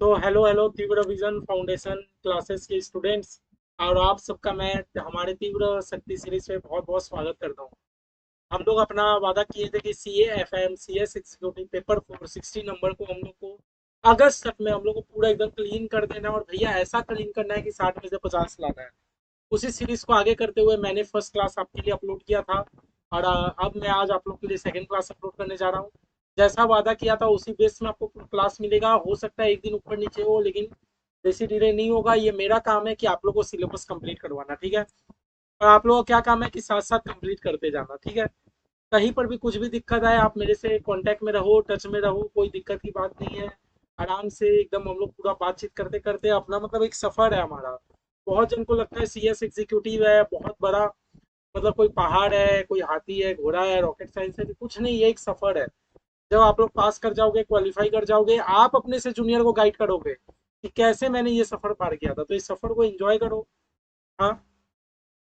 Hello hello तीव्र vision foundation classes के students और आप सबका मैं हमारे तीव्र शक्ति सीरीज में बहुत बहुत स्वागत करता हूँ। हम लोग अपना वादा किए थे कि C A F M C S executive paper 460 number को हम लोग को अगस्त तक में हम लोग को पूरा एकदम क्लीन कर देना है और भैया ऐसा क्लीन करना है कि 60 में से 50 लाना है। उसी सीरीज को आगे करते हुए मैंने फर्स्ट क्लास आपके लिए अपलोड किया था और अब मैं आज आप लोग के लिए सेकंड क्लास अपलोड करने जा रहा हूँ। जैसा वादा किया था उसी बेस में आपको क्लास मिलेगा। हो सकता है एक दिन ऊपर नीचे हो, लेकिन जैसी डिले नहीं होगा। ये मेरा काम है कि आप लोग को सिलेबस कंप्लीट करवाना, ठीक है। और आप लोगों का क्या काम है कि साथ साथ कंप्लीट करते जाना, ठीक है। कहीं पर भी कुछ भी दिक्कत आए आप मेरे से कांटेक्ट में रहो, टच में रहो, कोई दिक्कत की बात नहीं है। आराम से एकदम हम लोग पूरा बातचीत करते करते अपना मतलब एक सफर है हमारा। बहुत जन को लगता है सी एस एग्जीक्यूटिव है बहुत बड़ा, मतलब कोई पहाड़ है, कोई हाथी है, घोड़ा है, रॉकेट साइंस है, कुछ नहीं, ये एक सफर है। जब आप लोग पास कर जाओगे, क्वालिफाई कर जाओगे, आप अपने से जूनियर को गाइड करोगे कि कैसे मैंने ये सफर पार किया था, तो इस सफर को एंजॉय करो। हाँ,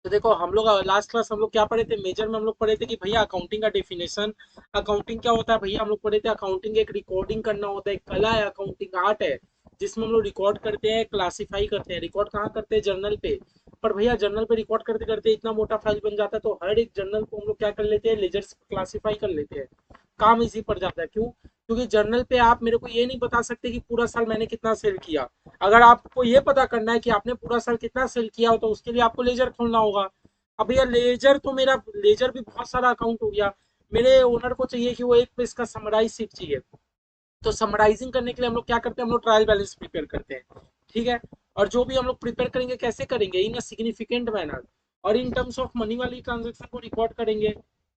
तो देखो हम लोग लास्ट क्लास हम लोग क्या पढ़े थे, मेजर में हम लोग पढ़े थे कि भैया अकाउंटिंग का डेफिनेशन। अकाउंटिंग क्या होता है भैया, हम लोग पढ़े थे अकाउंटिंग एक रिकॉर्डिंग करना होता है, एक कला है, अकाउंटिंग आर्ट है, जिसमें हम लोग रिकॉर्ड करते हैं, क्लासिफाई करते हैं। रिकॉर्ड कहाँ करते हैं, जर्नल पे। पर भैया जर्नल पे रिकॉर्ड करते करते इतना मोटा फाइल बन जाता है, तो हर एक जर्नल को हम लोग क्या कर लेते हैं, लेजर क्लासिफाई कर लेते हैं। काम इजी पड़ जाता है, क्यों? क्योंकि जर्नल पे आप मेरे को ये नहीं बता सकते कि पूरा साल मैंने कितना सेल किया। अगर आपको ये पता करना है कि आपने पूरा साल कितना सेल किया हो, तो उसके लिए आपको लेजर खोलना होगा। अब भैया लेजर तो मेरा लेजर भी बहुत सारा अकाउंट हो गया। मेरे ओनर को चाहिए कि वो एक पेज का समराइज सीट चाहिए। तो समराइजिंग करने के लिए हम लोग क्या करते हैं, हम लोग ट्रायल बैलेंस प्रिपेयर करते हैं, ठीक है। और जो भी हम लोग प्रिपेयर करेंगे कैसे करेंगे, इन सिग्निफिकेंट मैनर और इन टर्म्स ऑफ मनी वाली ट्रांजेक्शन को रिकॉर्ड करेंगे,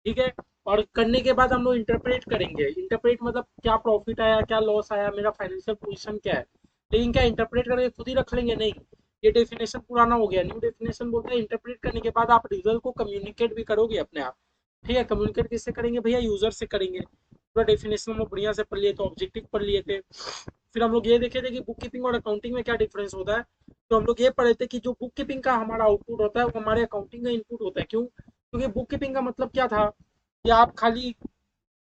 ठीक है। और करने के बाद हम लोग इंटरप्रेट करेंगे। इंटरप्रेट मतलब क्या प्रॉफिट आया, क्या लॉस आया, मेरा फाइनेंशियल पोजीशन क्या है। लेकिन क्या इंटरप्रेट करके खुद ही रख लेंगे, नहीं। ये डेफिनेशन पुराना हो गया, न्यू डेफिनेशन बोलते हैं इंटरप्रेट करने के बाद आप रिजल्ट को कम्युनिकेट भी करोगे अपने आप। ठीक है, कम्युनिकेट किससे करेंगे भैया, यूजर से करेंगे। पूरा डेफिनेशन हम लोग बढ़िया से पढ़ लिए, तो ऑब्जेक्टिव पढ़ लिए थे। फिर हम लोग ये देखे थे कि बुक कीपिंग और अकाउंटिंग में क्या डिफरेंस होता है। तो हम लोग ये पढ़े थे कि जो बुक कीपिंग का हमारा आउटपुट होता है वो हमारे अकाउंटिंग का इनपुट होता है। क्यों? क्योंकि बुक कीपिंग का मतलब क्या था कि आप खाली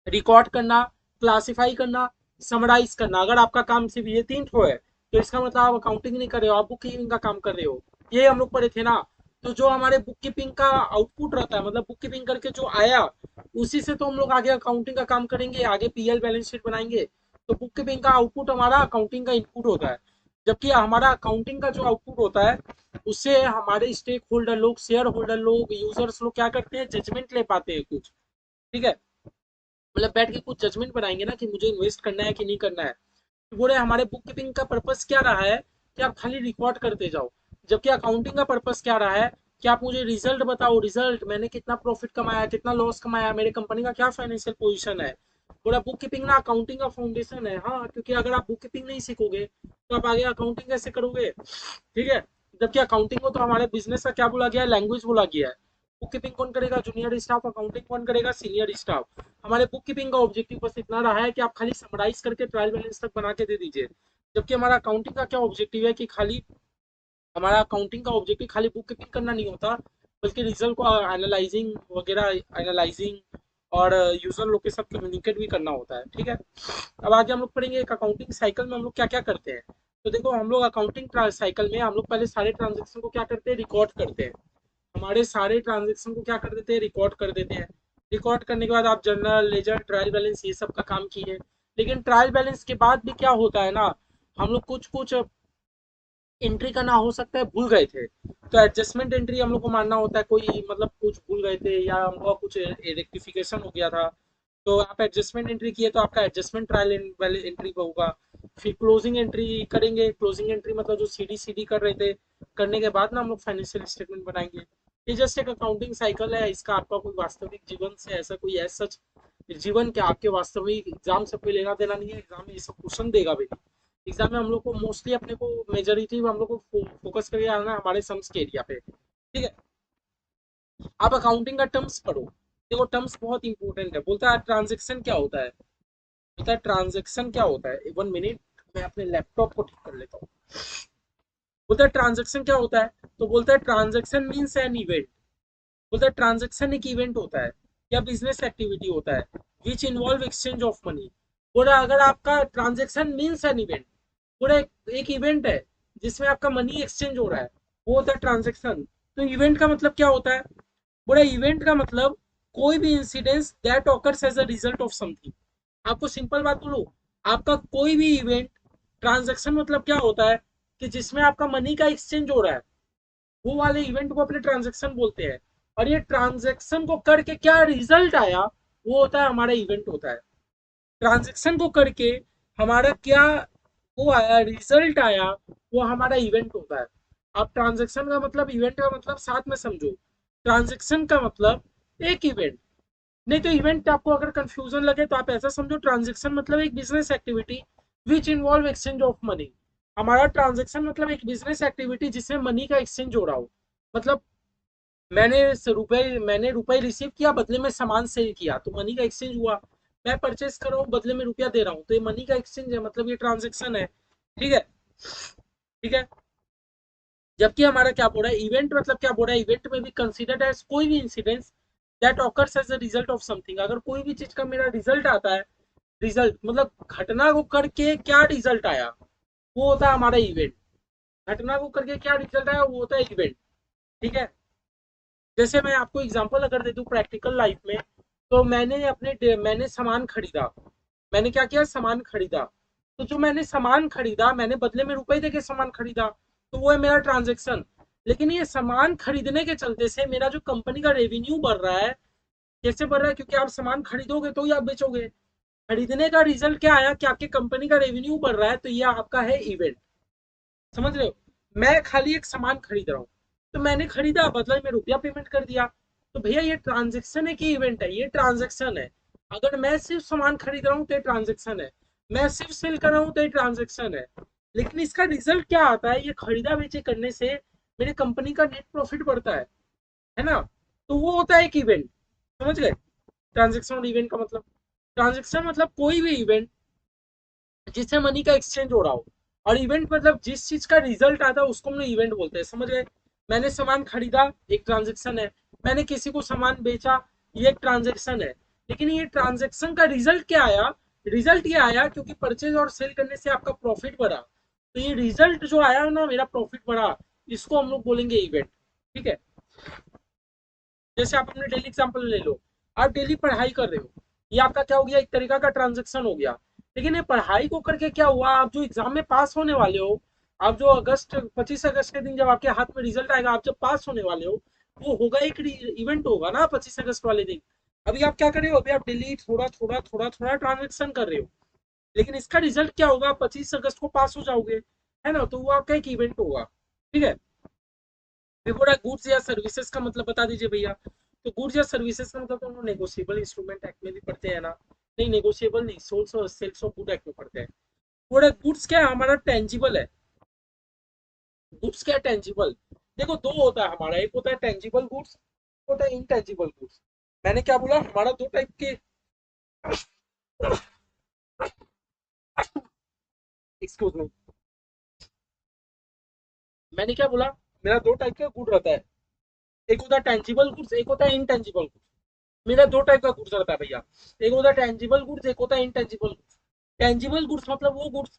रिकॉर्ड करना, क्लासिफाई करना, समराइज करना। अगर आपका काम सिर्फ ये तीन ठो है, तो इसका मतलब आप अकाउंटिंग नहीं कर रहे हो, आप बुक कीपिंग का काम कर रहे हो। ये हम लोग पढ़े थे ना। तो जो हमारे बुक कीपिंग का आउटपुट रहता है, मतलब बुक कीपिंग करके जो आया, उसी से तो हम लोग आगे अकाउंटिंग का काम करेंगे, आगे पीएल बैलेंस शीट बनाएंगे। तो बुक कीपिंग का आउटपुट हमारा अकाउंटिंग का इनपुट होता है। जबकि हमारा अकाउंटिंग का जो आउटपुट होता है, उससे हमारे स्टेक होल्डर लोग, शेयर होल्डर लोग, यूजर्स लोग क्या करते हैं, जजमेंट ले पाते हैं कुछ, ठीक है। मतलब बैठ के कुछ जजमेंट बनाएंगे ना कि मुझे इन्वेस्ट करना है कि नहीं करना है। तो बोले हमारे बुक कीपिंग का पर्पस क्या रहा है कि आप खाली रिकॉर्ड करते जाओ। जबकि अकाउंटिंग का पर्पस क्या रहा है कि आप मुझे रिजल्ट बताओ, रिजल्ट मैंने कितना प्रॉफिट कमाया, कितना लॉस कमाया, मेरे कंपनी का क्या फाइनेंशियल पोजीशन है। पूरा बुक कीपिंग ना अकाउंटिंग का फाउंडेशन है। हाँ, क्योंकि अगर आप बुक कीपिंग नहीं सीखोगे तो आप आगे अकाउंटिंग कैसे करोगे, ठीक है। जबकि अकाउंटिंग को तो हमारे बिजनेस का क्या बोला गया है, लैंग्वेज बोला गया है। बुक कीपिंग कौन करेगा, जूनियर स्टाफ। अकाउंटिंग कौन करेगा, सीनियर स्टाफ। हमारे बुक कीपिंग का ऑब्जेक्टिव बस इतना रहा है कि आप खाली समराइज करके ट्रायल बैलेंस तक बना के दे दीजिए। जबकि हमारा अकाउंटिंग का क्या ऑब्जेक्टिव है कि खाली हमारा अकाउंटिंग का ऑब्जेक्टिव खाली बुक कीपिंग करना नहीं होता, बल्कि रिजल्ट को एनालाइजिंग वगैरह, एनालाइजिंग और यूजर लोग के साथ कम्युनिकेट भी करना होता है, ठीक है। अब आगे हम लोग पढ़ेंगे एक अकाउंटिंग साइकिल में हम लोग क्या क्या करते हैं। तो देखो हम लोग अकाउंटिंग साइकिल में हम लोग पहले सारे ट्रांजेक्शन को क्या करते हैं, रिकॉर्ड करते हैं। हमारे सारे ट्रांजेक्शन को क्या कर देते हैं, रिकॉर्ड कर देते हैं। रिकॉर्ड करने के बाद आप जर्नल, लेजर, ट्रायल बैलेंस ये सब का काम किए। लेकिन ट्रायल बैलेंस के बाद भी क्या होता है ना, हम लोग कुछ कुछ एंट्री करना हो सकता है भूल गए थे, तो एडजस्टमेंट एंट्री हम लोग को मानना होता है। कोई मतलब कुछ भूल गए थे या हम लोग कुछ रेक्टिफिकेशन हो गया था, तो आप एडजस्टमेंट एंट्री किए तो आपका एडजस्टमेंट ट्रायल एंट्री पे होगा। फिर क्लोजिंग एंट्री करेंगे। क्लोजिंग एंट्री मतलब जो सीडी कर रहे थे, करने के बाद ना हम लोग फाइनेंशियल स्टेटमेंट बनाएंगे। ये जस्ट एक अकाउंटिंग साइकिल है, इसका आपका कोई वास्तविक जीवन से ऐसा कोई ऐसा सच जीवन के आपके वास्तविक एग्जाम से कोई लेना देना नहीं है। एग्जाम में ये सब क्वेश्चन देगा भी नहीं। एग्जाम में हम लोग को मोस्टली अपने को मेजोरिटी हम लोग को फोकस करके आना है हमारे सम्स के एरिया पे, ठीक है। आप अकाउंटिंग का टर्म्स पढ़ो। देखो टर्म्स बहुत इंपॉर्टेंट है। बोलता है ट्रांजेक्शन क्या होता है, बोलता है ट्रांजेक्शन क्या होता है, 1 मिनट मैं अपने लैपटॉप को ठीक कर लेता हूँ। बोलता है ट्रांजेक्शन क्या होता है, तो बोलता है ट्रांजेक्शन मीन्स एन इवेंट। बोलता है ट्रांजेक्शन एक इवेंट होता है या बिजनेस एक्टिविटी होता है which involve exchange of money. बोला अगर आपका ट्रांजेक्शन मीन्स एन इवेंट, पूरा एक इवेंट है जिसमें आपका मनी एक्सचेंज हो रहा है, वो होता है ट्रांजेक्शन। तो इवेंट का मतलब क्या होता है? पूरा इवेंट का मतलब कोई भी incidence that occurs as a result of something. आपको सिंपल बात बोलूं, आपका कोई भी इवेंट, ट्रांजेक्शन मतलब क्या होता है कि जिसमें आपका मनी का एक्सचेंज हो रहा है, वो वाले इवेंट को अपने ट्रांजेक्शन बोलते हैं। और ये ट्रांजेक्शन को करके क्या रिजल्ट आया, वो होता है हमारा इवेंट होता है। ट्रांजेक्शन को करके हमारा क्या वो आया, रिजल्ट आया, वो हमारा इवेंट होता है। आप ट्रांजेक्शन का मतलब, इवेंट का मतलब साथ में समझो। ट्रांजेक्शन का मतलब एक इवेंट, नहीं तो इवेंट आपको अगर कंफ्यूजन लगे तो आप ऐसा समझो, ट्रांजेक्शन मतलब एक business activity which involve exchange of money. हमारा ट्रांजेक्शन मतलब एक बिजनेस एक्टिविटी जिसमें मनी का एक्सचेंज हो रहा हो। मतलब मैंने रुपए रिसीव किया, बदले में सामान सेल किया, तो मनी का एक्सचेंज हुआ। मैं परचेस कर रहा हूँ, बदले में रुपया दे रहा हूँ, तो ये मनी का एक्सचेंज है, मतलब ये ट्रांजेक्शन है। ठीक है, ठीक है। जबकि हमारा क्या बोल रहा है, इवेंट मतलब क्या बोल रहा है, इवेंट में भी कंसीडर्ड एज कोई भी incidence that occurs as a result of something. अगर कोई भी चीज का मेरा रिजल्ट आता है, रिजल्ट मतलब घटना को करके क्या रिजल्ट आया, वो होता है हमारा इवेंट। घटना को करके क्या रिजल्ट आया, वो होता है इवेंट। ठीक है। जैसे मैं आपको एग्जांपल अगर दे दूं प्रैक्टिकल लाइफ में, तो मैंने सामान खरीदा। मैंने क्या किया, सामान खरीदा। तो जो मैंने सामान खरीदा, मैंने बदले में रुपए देके सामान खरीदा, तो वो है मेरा ट्रांजेक्शन। लेकिन ये सामान खरीदने के चलते से मेरा जो कंपनी का रेवेन्यू बढ़ रहा है, कैसे बढ़ रहा है? क्योंकि आप सामान खरीदोगे तो ही आप बेचोगे। खरीदने का रिजल्ट क्या आया कि आपके कंपनी का रेवेन्यू बढ़ रहा है, तो ये आपका है इवेंट। समझ रहे हो? मैं खाली एक सामान खरीद रहा हूँ, तो मैंने खरीदा, बदले में रुपया पेमेंट कर दिया, तो भैया ये ट्रांजेक्शन है कि इवेंट है? ये ट्रांजेक्शन है। अगर मैं सिर्फ सामान खरीद रहा हूँ तो ये ट्रांजेक्शन है, मैं सिर्फ सेल कर रहा हूँ तो ये ट्रांजेक्शन है। लेकिन इसका रिजल्ट क्या आता है, ये खरीदा बेचे करने से मेरे कंपनी का नेट प्रॉफिट बढ़ता है ना? तो वो होता है एक इवेंट। समझ गए ट्रांजेक्शन और इवेंट का मतलब? ट्रांजेक्शन मतलब कोई भी इवेंट जिससे मनी का एक्सचेंज हो रहा हो, और इवेंट मतलब जिस चीज का रिजल्ट आता है उसको हम लोग इवेंट बोलते हैं। समझ गए? मैंने सामान खरीदा, एक ट्रांजेक्शन है। मैंने किसी को सामान बेचा, ये एक ट्रांजेक्शन है। लेकिन ये ट्रांजेक्शन का रिजल्ट क्या आया? रिजल्ट ये आया क्योंकि परचेज और सेल करने से आपका प्रॉफिट बढ़ा, तो ये रिजल्ट जो आया ना, मेरा प्रॉफिट बढ़ा, इसको हम लोग बोलेंगे इवेंट। ठीक है। जैसे आप अपने डेली एग्जाम्पल ले लो, आप डेली पढ़ाई कर रहे हो, ये आपका क्या हो गया, एक तरीका का ट्रांजेक्शन हो गया। लेकिन ये पढ़ाई को करके क्या हुआ, आप जो एग्जाम में पास होने वाले हो, आप जो 25 अगस्त के दिन जब आपके हाथ में रिजल्ट आएगा, आप जब पास होने वाले हो, वो होगा एक इवेंट होगा ना 25 अगस्त वाले दिन। अभी आप क्या कर रहे हो, अभी आप डेली थोड़ा थोड़ा थोड़ा थोड़ा ट्रांजेक्शन कर रहे हो, लेकिन इसका रिजल्ट क्या होगा, 25 अगस्त को पास हो जाओगे, है ना? तो वो आपका एक इवेंट होगा। ठीक है। बिफोर गुड्स या सर्विसेज का मतलब बता दीजिए भैया। तो गुड्स या सर्विसेज का मतलब तो हम लोग नेगोशिएबल इंस्ट्रूमेंट एक्ट में भी पढ़ते हैं ना? नहीं, नेगोशिएबल नहीं, सोल्स और सेल्स ऑफ गुड एक्ट में पढ़ते हैं। प्रोडक्ट गुड्स क्या है, हमारा टेंजिबल है। गुड्स क्या है, टेंजिबल। देखो दो होता है हमारा, एक होता है टेंजिबल गुड्स, होता है इनटेंजिबल गुड्स। मैंने क्या बोला, हमारा दो टाइप के, एक्सक्यूज मी, मैंने क्या बोला, मेरा दो टाइप का गुड रहता है। एक होता है टेंजिबल गुड्स, एक होता है इनटेंजिबल गुड्स। मेरा दो टाइप का गुड्स रहता है भैया। एक होता है टेंजिबल गुड्स, एक होता है इनटेंजिबल गुड्स। टेंजिबल गुड्स मतलब वो गुड्स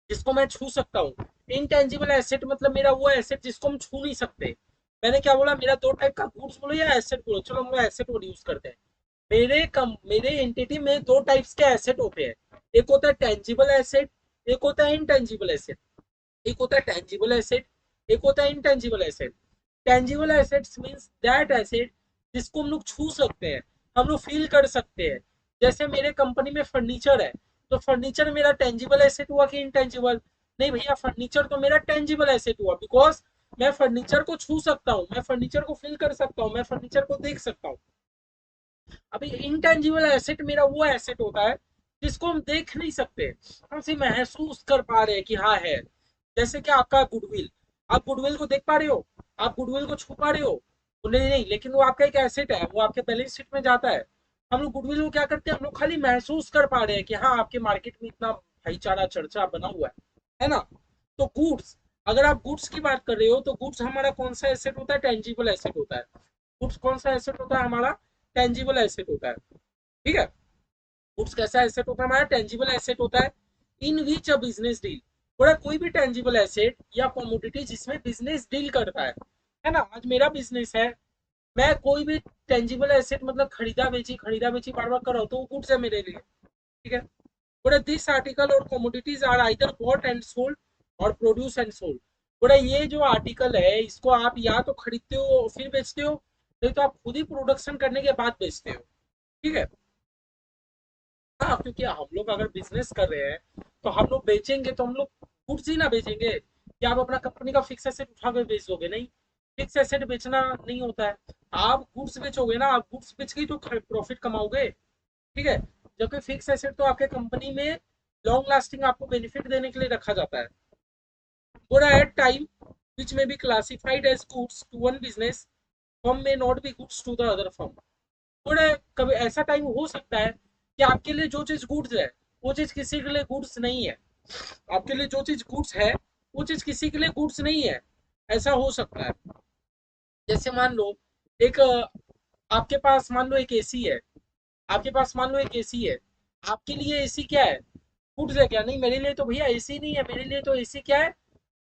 जिसको मैं छू सकता हूँ। इनटेंजिबल एसेट मतलब मेरा वो एसेट जिसको हम छू नहीं सकते। मैंने क्या बोला, मेरा दो टाइप का गुड्स बोलो या एसेट बोलो, चलो हम लोग एसेट वर्ड यूज करते हैं। मेरे एंटिटी में दो टाइप्स के एसेट होते हैं। एक होता है टेंजिबल एसेट, एक होता है इनटेंजिबल एसेट। एक होता है टेंजिबल एसेट, एक होता है intangible asset. Tangible assets means that asset जिसको हम लोग छू सकते हैं, हम लोग फील कर सकते हैं। जैसे मेरे कंपनी में फर्नीचर है, तो फर्नीचर मेरा टेंजिबल एसेट हुआ कि इनटेंजिबल? नहीं भैया, फर्नीचर तो मेरा टेंजिबल एसेट हुआ, बिकॉज मैं फर्नीचर को छू सकता हूँ, मैं फर्नीचर को फील कर सकता हूँ, मैं फर्नीचर को देख सकता हूँ। अभी इनटेंजिबल एसेट मेरा वो एसेट होता है जिसको हम देख नहीं सकते, हम सिर्फ महसूस कर पा रहे हैं कि हाँ है। जैसे कि आपका गुडविल, आप गुडविल को देख पा रहे हो, आप गुडविल को छू पा रहे हो? नहीं नहीं, लेकिन वो आपका एक एसेट है, वो आपके बैलेंस शीट में जाता है। हम लोग गुडविल को क्या करते हैं, हम लोग खाली महसूस कर पा रहे हैं कि हाँ आपके मार्केट में इतना भाईचारा चर्चा बना हुआ है ना? तो गुड्स, अगर आप गुड्स की बात कर रहे हो, तो गुड्स हमारा कौन सा एसेट होता है, टेंजिबल एसेट होता है। गुड्स कौन सा एसेट होता है हमारा, टेंजिबल एसेट होता है। ठीक है। गुड्स कैसा एसेट होता है हमारा, टेंजिबल एसेट होता है। इन विच अ बिजनेस डील, बोला कोई भी टेंजिबल एसेट या कमोडिटी जिसमें बिजनेस डील करता है ना। आज मेरा बिजनेस है, मैं कोई भी टेंजिबल एसेट मतलब खरीदा बेची बार बार कर रहा हूँ, तो वो गुड्स है मेरे लिए। ठीक है। बोले this article or commodities are either bought and sold or produce and sold. बोले ये जो आर्टिकल है इसको आप या तो खरीदते हो फिर बेचते हो, नहीं तो आप खुद ही प्रोडक्शन करने के बाद बेचते हो। ठीक है। हाँ, क्योंकि हम लोग अगर बिजनेस कर रहे हैं तो हम लोग बेचेंगे तो हम लोग गुड्स ही ना बेचेंगे, कि आप अपना कंपनी का फिक्स एसेट उठा के बेच दोगे, नहीं। फिक्स एसेट बेचना नहीं होता है। आप गुड्स बेचोगे ना, आप गुड्स बेच के ही तो प्रॉफिट कमाओगे। ठीक है। जबकि फिक्स एसेट तो आपके कंपनी में लॉन्ग लास्टिंग आपको बेनिफिट देने के लिए रखा जाता है। बोला at time which may be classified as goods to one business firm may not be goods to the other firm। बोले कभी ऐसा टाइम हो सकता है कि आपके लिए जो चीज गुड्स है वो चीज किसी के लिए गुड्स नहीं है। आपके लिए जो चीज गुड्स है वो चीज किसी के लिए गुड्स नहीं है। ऐसा हो सकता है। जैसे मान लो एक आपके पास मान लो एक एसी है। आपके पास मान लो एक एसी है। आपके लिए एसी क्या है? गुड्स है क्या? नहीं, मेरे लिए तो भैया एसी नहीं है, मेरे लिए तो एसी क्या है?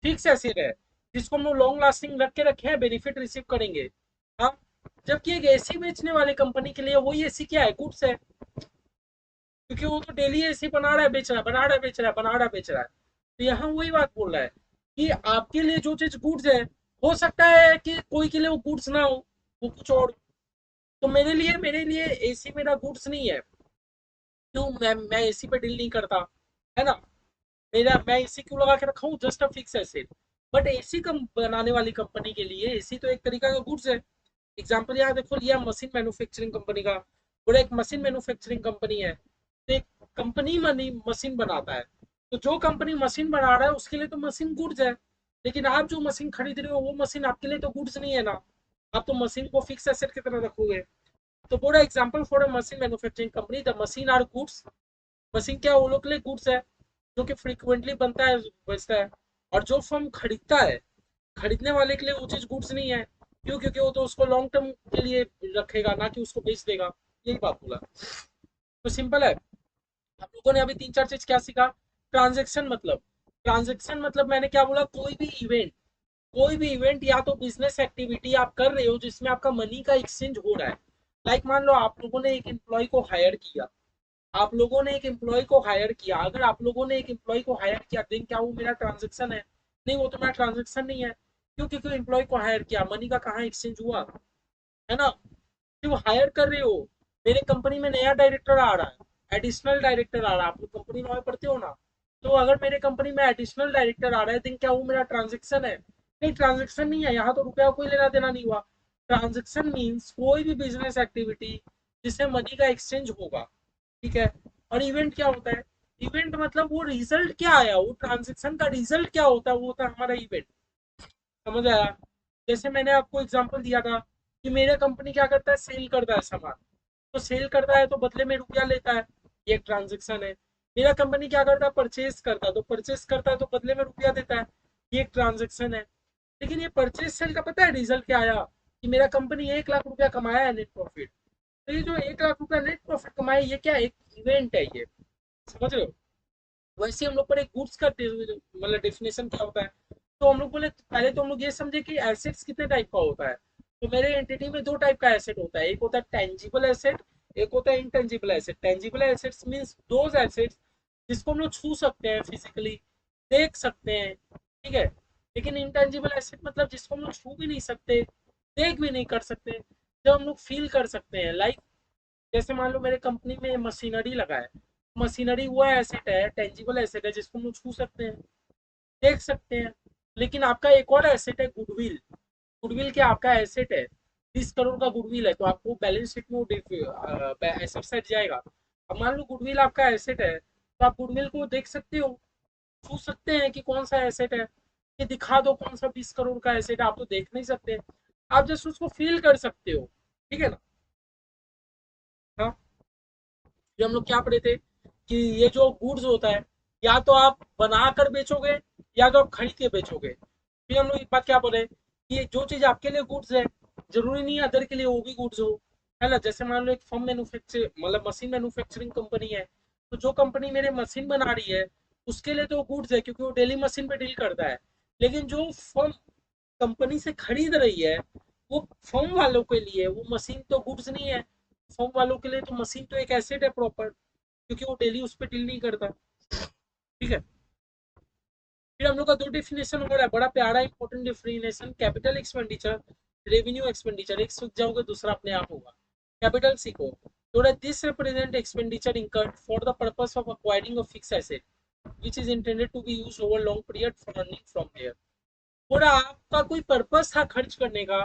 फिक्स एसेट है, जिसको हम लोग लॉन्ग लास्टिंग रख के रखे हैं, बेनिफिट रिसीव करेंगे। हाँ। जबकि एक एसी बेचने वाले कंपनी के लिए वही एसी क्या है? गुड्स है, क्योंकि वो तो डेली एसी बना रहा है बेच रहा है, बना रहा है बेच रहा है, बना रहा है बेच रहा है। तो यहाँ वही बात बोल रहा है कि आपके लिए जो चीज गुड्स है, हो सकता है कि कोई के लिए वो गुड्स ना हो, वो कुछ और। तो मेरे लिए एसी मेरा गुड्स नहीं है। क्यों? मैं एसी पे डील नहीं करता, है ना। मैं एसी क्यों लगा के रखा हूँ? Just a fix asset. But AC कम बनाने वाली कंपनी के लिए एसी तो एक तरीका का गुड्स है। एग्जाम्पल यहाँ देखो लिया मशीन मैन्युफैक्चरिंग कंपनी का। बोले एक मशीन मैन्युफैक्चरिंग कंपनी है, तो एक कंपनी मनी मशीन बनाता है। तो जो कंपनी मशीन बना रहा है उसके लिए तो मशीन गुड्स है। लेकिन आप जो मशीन खरीद रहे हो वो मशीन आपके लिए तो गुड्स नहीं है ना। आप तो मशीन को फिक्स एसेट की तरह रखोगे। तो बोला example for a machine manufacturing company the machine are goods. Machine क्या वो लोग के लिए गुड्स है, जो कि फ्रीक्वेंटली बनता है, बचता है। और जो फर्म खरीदता है, खरीदने वाले के लिए वो चीज गुड्स नहीं है। क्यों? क्योंकि वो तो उसको लॉन्ग टर्म के लिए रखेगा, ना कि उसको बेच देगा। यही बात बोला। तो सिंपल है। आप लोगों ने अभी तीन चार चीज क्या सीखा? ट्रांजेक्शन मतलब, मैंने क्या बोला? कोई भी इवेंट या तो बिजनेस एक्टिविटी आप कर रहे हो जिसमें आपका मनी का एक्सचेंज हो रहा है। लाइक मान लो आप लोगों ने एक एम्प्लॉय को हायर किया। अगर आप लोगों ने एक एम्प्लॉय को हायर किया, देन क्या वो मेरा ट्रांजेक्शन है? नहीं, वो तो मेरा ट्रांजेक्शन नहीं है। क्यों? क्योंकि एम्प्लॉय को हायर किया, मनी का कहाँ एक्सचेंज हुआ? है ना। जो हायर कर रहे हो, मेरे कंपनी में नया डायरेक्टर आ रहा है, एडिशनल डायरेक्टर आ रहा है। आप लोग कंपनी में पढ़ते हो ना। तो अगर मेरे कंपनी में एडिशनल डायरेक्टर आ रहा है, तो क्या वो मेरा ट्रांजेक्शन है? नहीं, ट्रांजेक्शन नहीं है। यहाँ तो रुपया कोई लेना देना नहीं हुआ। ट्रांजेक्शन मीन्स कोई भी बिजनेस एक्टिविटी जिससे मनी का एक्सचेंज होगा। ठीक है। और इवेंट क्या होता है? इवेंट मतलब वो रिजल्ट क्या आया, वो ट्रांजेक्शन का रिजल्ट क्या होता है, वो होता है हमारा इवेंट। समझ आया? जैसे मैंने आपको एग्जांपल दिया था कि मेरा कंपनी क्या करता है, सेल करता है सामान। तो सेल करता है तो बदले में रुपया लेता है, ये एक ट्रांजेक्शन है। मेरा कंपनी क्या करता है, परचेज करता है, तो परचेज करता है तो बदले में रुपया देता है, ये एक ट्रांजेक्शन है। लेकिन ये परचेज सेल का पता है रिजल्ट क्या आया? कि मेरा कंपनी 1 लाख रुपया कमाया है नेट प्रॉफिट। तो ये जो 1 लाख रुपया नेट प्रॉफिट कमाया, ये क्या एक इवेंट है ये। समझ रहे हो? वैसे हम लोग पर एक गुड्स का मतलब डेफिनेशन क्या होता है। तो हम लोग बोले पहले तो हम लोग ये समझे कि एसेट्स कितने टाइप का होता है। तो मेरे एंटिटी में दो टाइप का एसेट होता है, एक होता है टेंजिबल एसेट, एक होता है intangible asset. Tangible assets means those assets जिसको हम लोग छू सकते हैं, फिजिकली देख सकते हैं। ठीक है। लेकिन इंटेंजिबल एसेट मतलब जिसको हम लोग छू भी नहीं सकते, देख भी नहीं कर सकते, जब हम लोग फील कर सकते हैं। लाइक जैसे मान लो मेरे कंपनी में मशीनरी लगा है। मशीनरी वो एसेट है, टेंजिबल एसेट है, जिसको हम लोग छू सकते हैं, देख सकते हैं। लेकिन आपका एक और एसेट है, गुडविल। गुडविल क्या आपका एसेट है? 20 करोड़ का गुडविल है, तो आपको बैलेंस शीट में एसेट सेट जाएगा। अब मान लो गुडविल आपका एसेट है, तो आप गुडविल को देख सकते हो, छू सकते हैं कि कौन सा एसेट है, कि दिखा दो कौन सा 20 करोड़ का एसेट है। आप तो देख नहीं सकते, आप जस्ट उसको फील कर सकते हो। ठीक है ना। हाँ। जो हम लोग क्या पढ़े थे कि ये जो गुड्स होता है, या तो आप बना कर बेचोगे या तो आप खरीद के बेचोगे। फिर हम लोग एक बात क्या बोले कि ये जो चीज आपके लिए गुड्स है, जरूरी नहीं है अदर के लिए वो भी गुड्स हो। है ना। जैसे मान लो एक फर्म मैन्युफैक्चर मतलब मशीन मैन्युफैक्चरिंग कंपनी है, तो जो कंपनी मेरे मशीन बना रही है उसके लिए तो गुड्स है क्योंकि वो डेली मशीन पे डील करता है। लेकिन जो फर्म कंपनी से खरीद रही है वो फर्म वालों के लिए वो मशीन तो गुड्स नहीं है। फर्म वालों के लिए तो मशीन तो एक एसेट है प्रॉपर, क्योंकि वो डेली उस पर डील नहीं करता। ठीक है। फिर हम लोग का दो डेफिनेशन हो रहा है, बड़ा प्यारा important definition, capital expenditure, revenue expenditure. एक सीख जाओगे दूसरा अपने आप होगा। कैपिटल सीखो थोड़ा। This represent expenditure incurred for the purpose of acquiring a fix asset which is intended to be used over long period for earning from there। बोला आपका कोई पर्पस था खर्च करने का।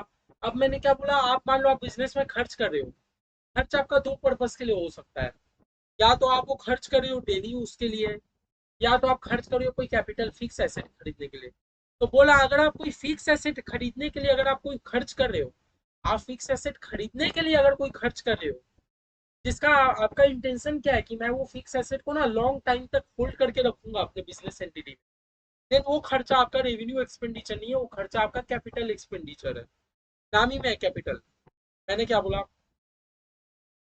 अब मैंने क्या बोला, आप मान लो आप बिजनेस में खर्च कर रहे हो। खर्च आपका दो पर्पस के लिए हो सकता है। या तो आप वो खर्च कर रहे हो डेली यूज के लिए, या तो आप खर्च कर रहे हो कोई कैपिटल फिक्स एसेट खरीदने के लिए। तो बोला अगर आप कोई फिक्स एसेट खरीदने के लिए अगर आप कोई खर्च कर रहे हो, आप फिक्स एसेट खरीदने के लिए अगर कोई खर्च कर रहे हो, जिसका आपका इंटेंशन क्या है कि मैं वो फिक्स एसेट को ना लॉन्ग टाइम तक होल्ड करके रखूंगा अपने बिजनेस एंटिटी में, देन वो खर्चा आपका रेवेन्यू एक्सपेंडिचर नहीं है, वो खर्चा आपका कैपिटल एक्सपेंडिचर है। नाम ही में है कैपिटल। मैंने क्या बोला,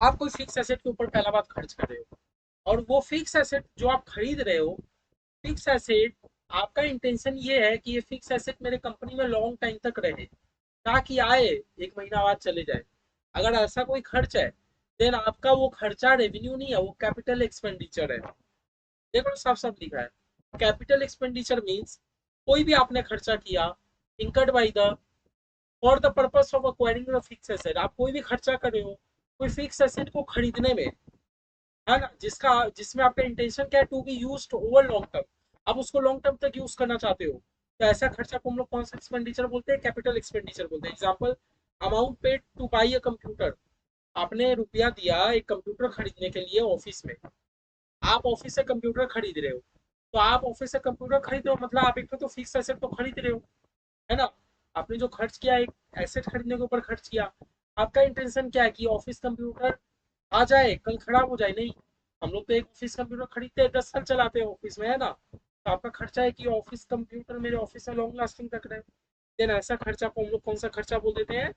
आप कोई फिक्स एसेट के ऊपर पहला बात खर्च कर रहे हो, और वो फिक्स एसेट जो आप खरीद रहे हो, फिक्स एसेट आपका इंटेंशन ये है कि ये फिक्स एसेट मेरे कंपनी में लॉन्ग टाइम तक रहे, ताकि आए एक महीना बाद चले जाए। अगर ऐसा कोई खर्च है, देन आपका वो खर्चा रेवेन्यू नहीं है, वो कैपिटल एक्सपेंडिचर है। देखो साफ साफ लिखा है, कैपिटल एक्सपेंडिचर मीन्स कोई भी आपने खर्चा किया, incurred by the for the purpose of acquiring fix asset. आप कोई भी खर्चा कर रहे हो कोई फिक्स एसेट को खरीदने में, है ना, जिसमें आपका इंटेंशन क्या है, to be use over long term. आप उसको लॉन्ग टर्म तक यूज करना चाहते हो, तो ऐसा खर्चा को हम लोग कौन सा एक्सपेंडिचर बोलते हैं, कैपिटल एक्सपेंडिचर बोलते हैं। Example, amount paid two by a computer. आपने रुपया दिया एक कंप्यूटर खरीदने के लिए ऑफिस में। आप ऑफिस से कंप्यूटर खरीद रहे हो, तो आप ऑफिस से कंप्यूटर खरीद रहे हो मतलब आप एक तो फिक्स एसेट तो खरीद रहे हो, है ना। आपने जो खर्च किया एक एसेट खरीदने के ऊपर खर्च किया। आपका इंटेंशन क्या है कि ऑफिस कंप्यूटर आ जाए कल खराब हो जाए, नहीं। हम लोग तो एक ऑफिस कंप्यूटर खरीदते हैं 10 साल चलाते हैं ऑफिस में, है ना। तो आपका खर्चा है कि ऑफिस कंप्यूटर मेरे ऑफिस में लॉन्ग लास्टिंग तक रहे। देन ऐसा खर्चा को हम लोग कौन सा खर्चा बोल देते हैं,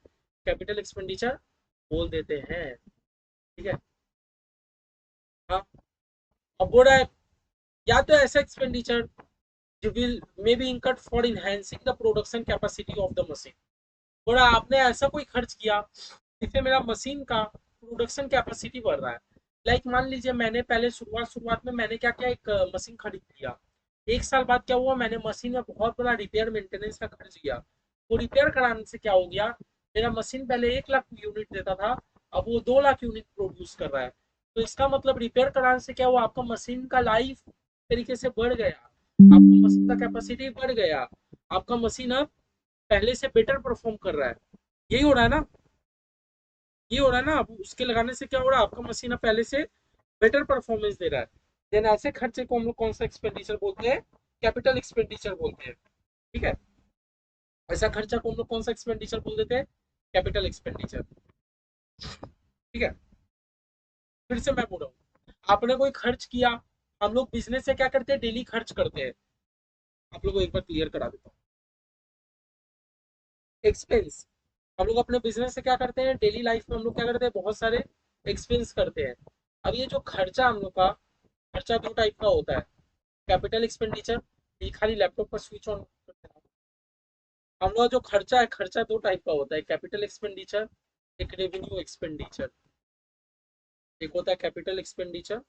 कैपिटल एक्सपेंडिचर बोल देते हैं। ठीक है। हाँ। अब बोल रहा है या तो ऐसा expenditure will may be incurred for enhancing the production capacity of the machine। और आपने ऐसा कोई खर्च किया जिससे मेरा मशीन का प्रोडक्शन कैपेसिटी बढ़ रहा है। लाइक मान लीजिए मैंने पहले शुरुआत शुरुआत में मैंने क्या किया, एक मशीन खरीद लिया। एक साल बाद क्या हुआ, मैंने मशीन में बहुत बड़ा रिपेयर मेंटेनेंस का खर्च किया। वो रिपेयर कराने से क्या हो गया, मेरा मशीन पहले 1 लाख यूनिट देता था, अब वो 2 लाख यूनिट प्रोड्यूस कर रहा है। तो इसका मतलब रिपेयर कराने से क्या हुआ, आपका मशीन का लाइफ तरीके से बढ़ गया, आपका मशीन का कैपेसिटी बढ़ गया, आपका मशीन अब पहले से बेटर परफॉर्म कर रहा है। यही हो रहा है ना, ये हो रहा है ना। अब उसके लगाने से क्या हो रहा है, आपका मशीन अब पहले से बेटर परफॉर्मेंस दे रहा है। देन ऐसे खर्चे को हम लोग कौन सा एक्सपेंडिचर बोलते हैं, कैपिटल एक्सपेंडिचर बोलते हैं। ठीक है। ऐसा खर्चा को हम लोग कौन सा एक्सपेंडिचर बोल देते हैं, कैपिटल एक्सपेंडिचर। ठीक है। फिर से मैं बोल रहा हूँ, आपने कोई खर्च किया। हम लोग बिजनेस से क्या करते हैं, डेली खर्च करते हैं। आप लोगों को एक बार क्लियर करा देता हूँ। एक्सपेंस, हम लोग अपने बिजनेस से क्या करते हैं, डेली लाइफ में हम लोग क्या करते हैं, बहुत सारे एक्सपेंस करते हैं। अब ये जो खर्चा हम लोग का, खर्चा दो टाइप का होता है, कैपिटल एक्सपेंडिचर, ये खाली लैपटॉप पर स्विच ऑन। हम लोग जो खर्चा है, खर्चा दो टाइप का होता है, कैपिटल एक्सपेंडिचर, एक रेवेन्यू एक्सपेंडिचर। एक होता है कैपिटल एक्सपेंडिचर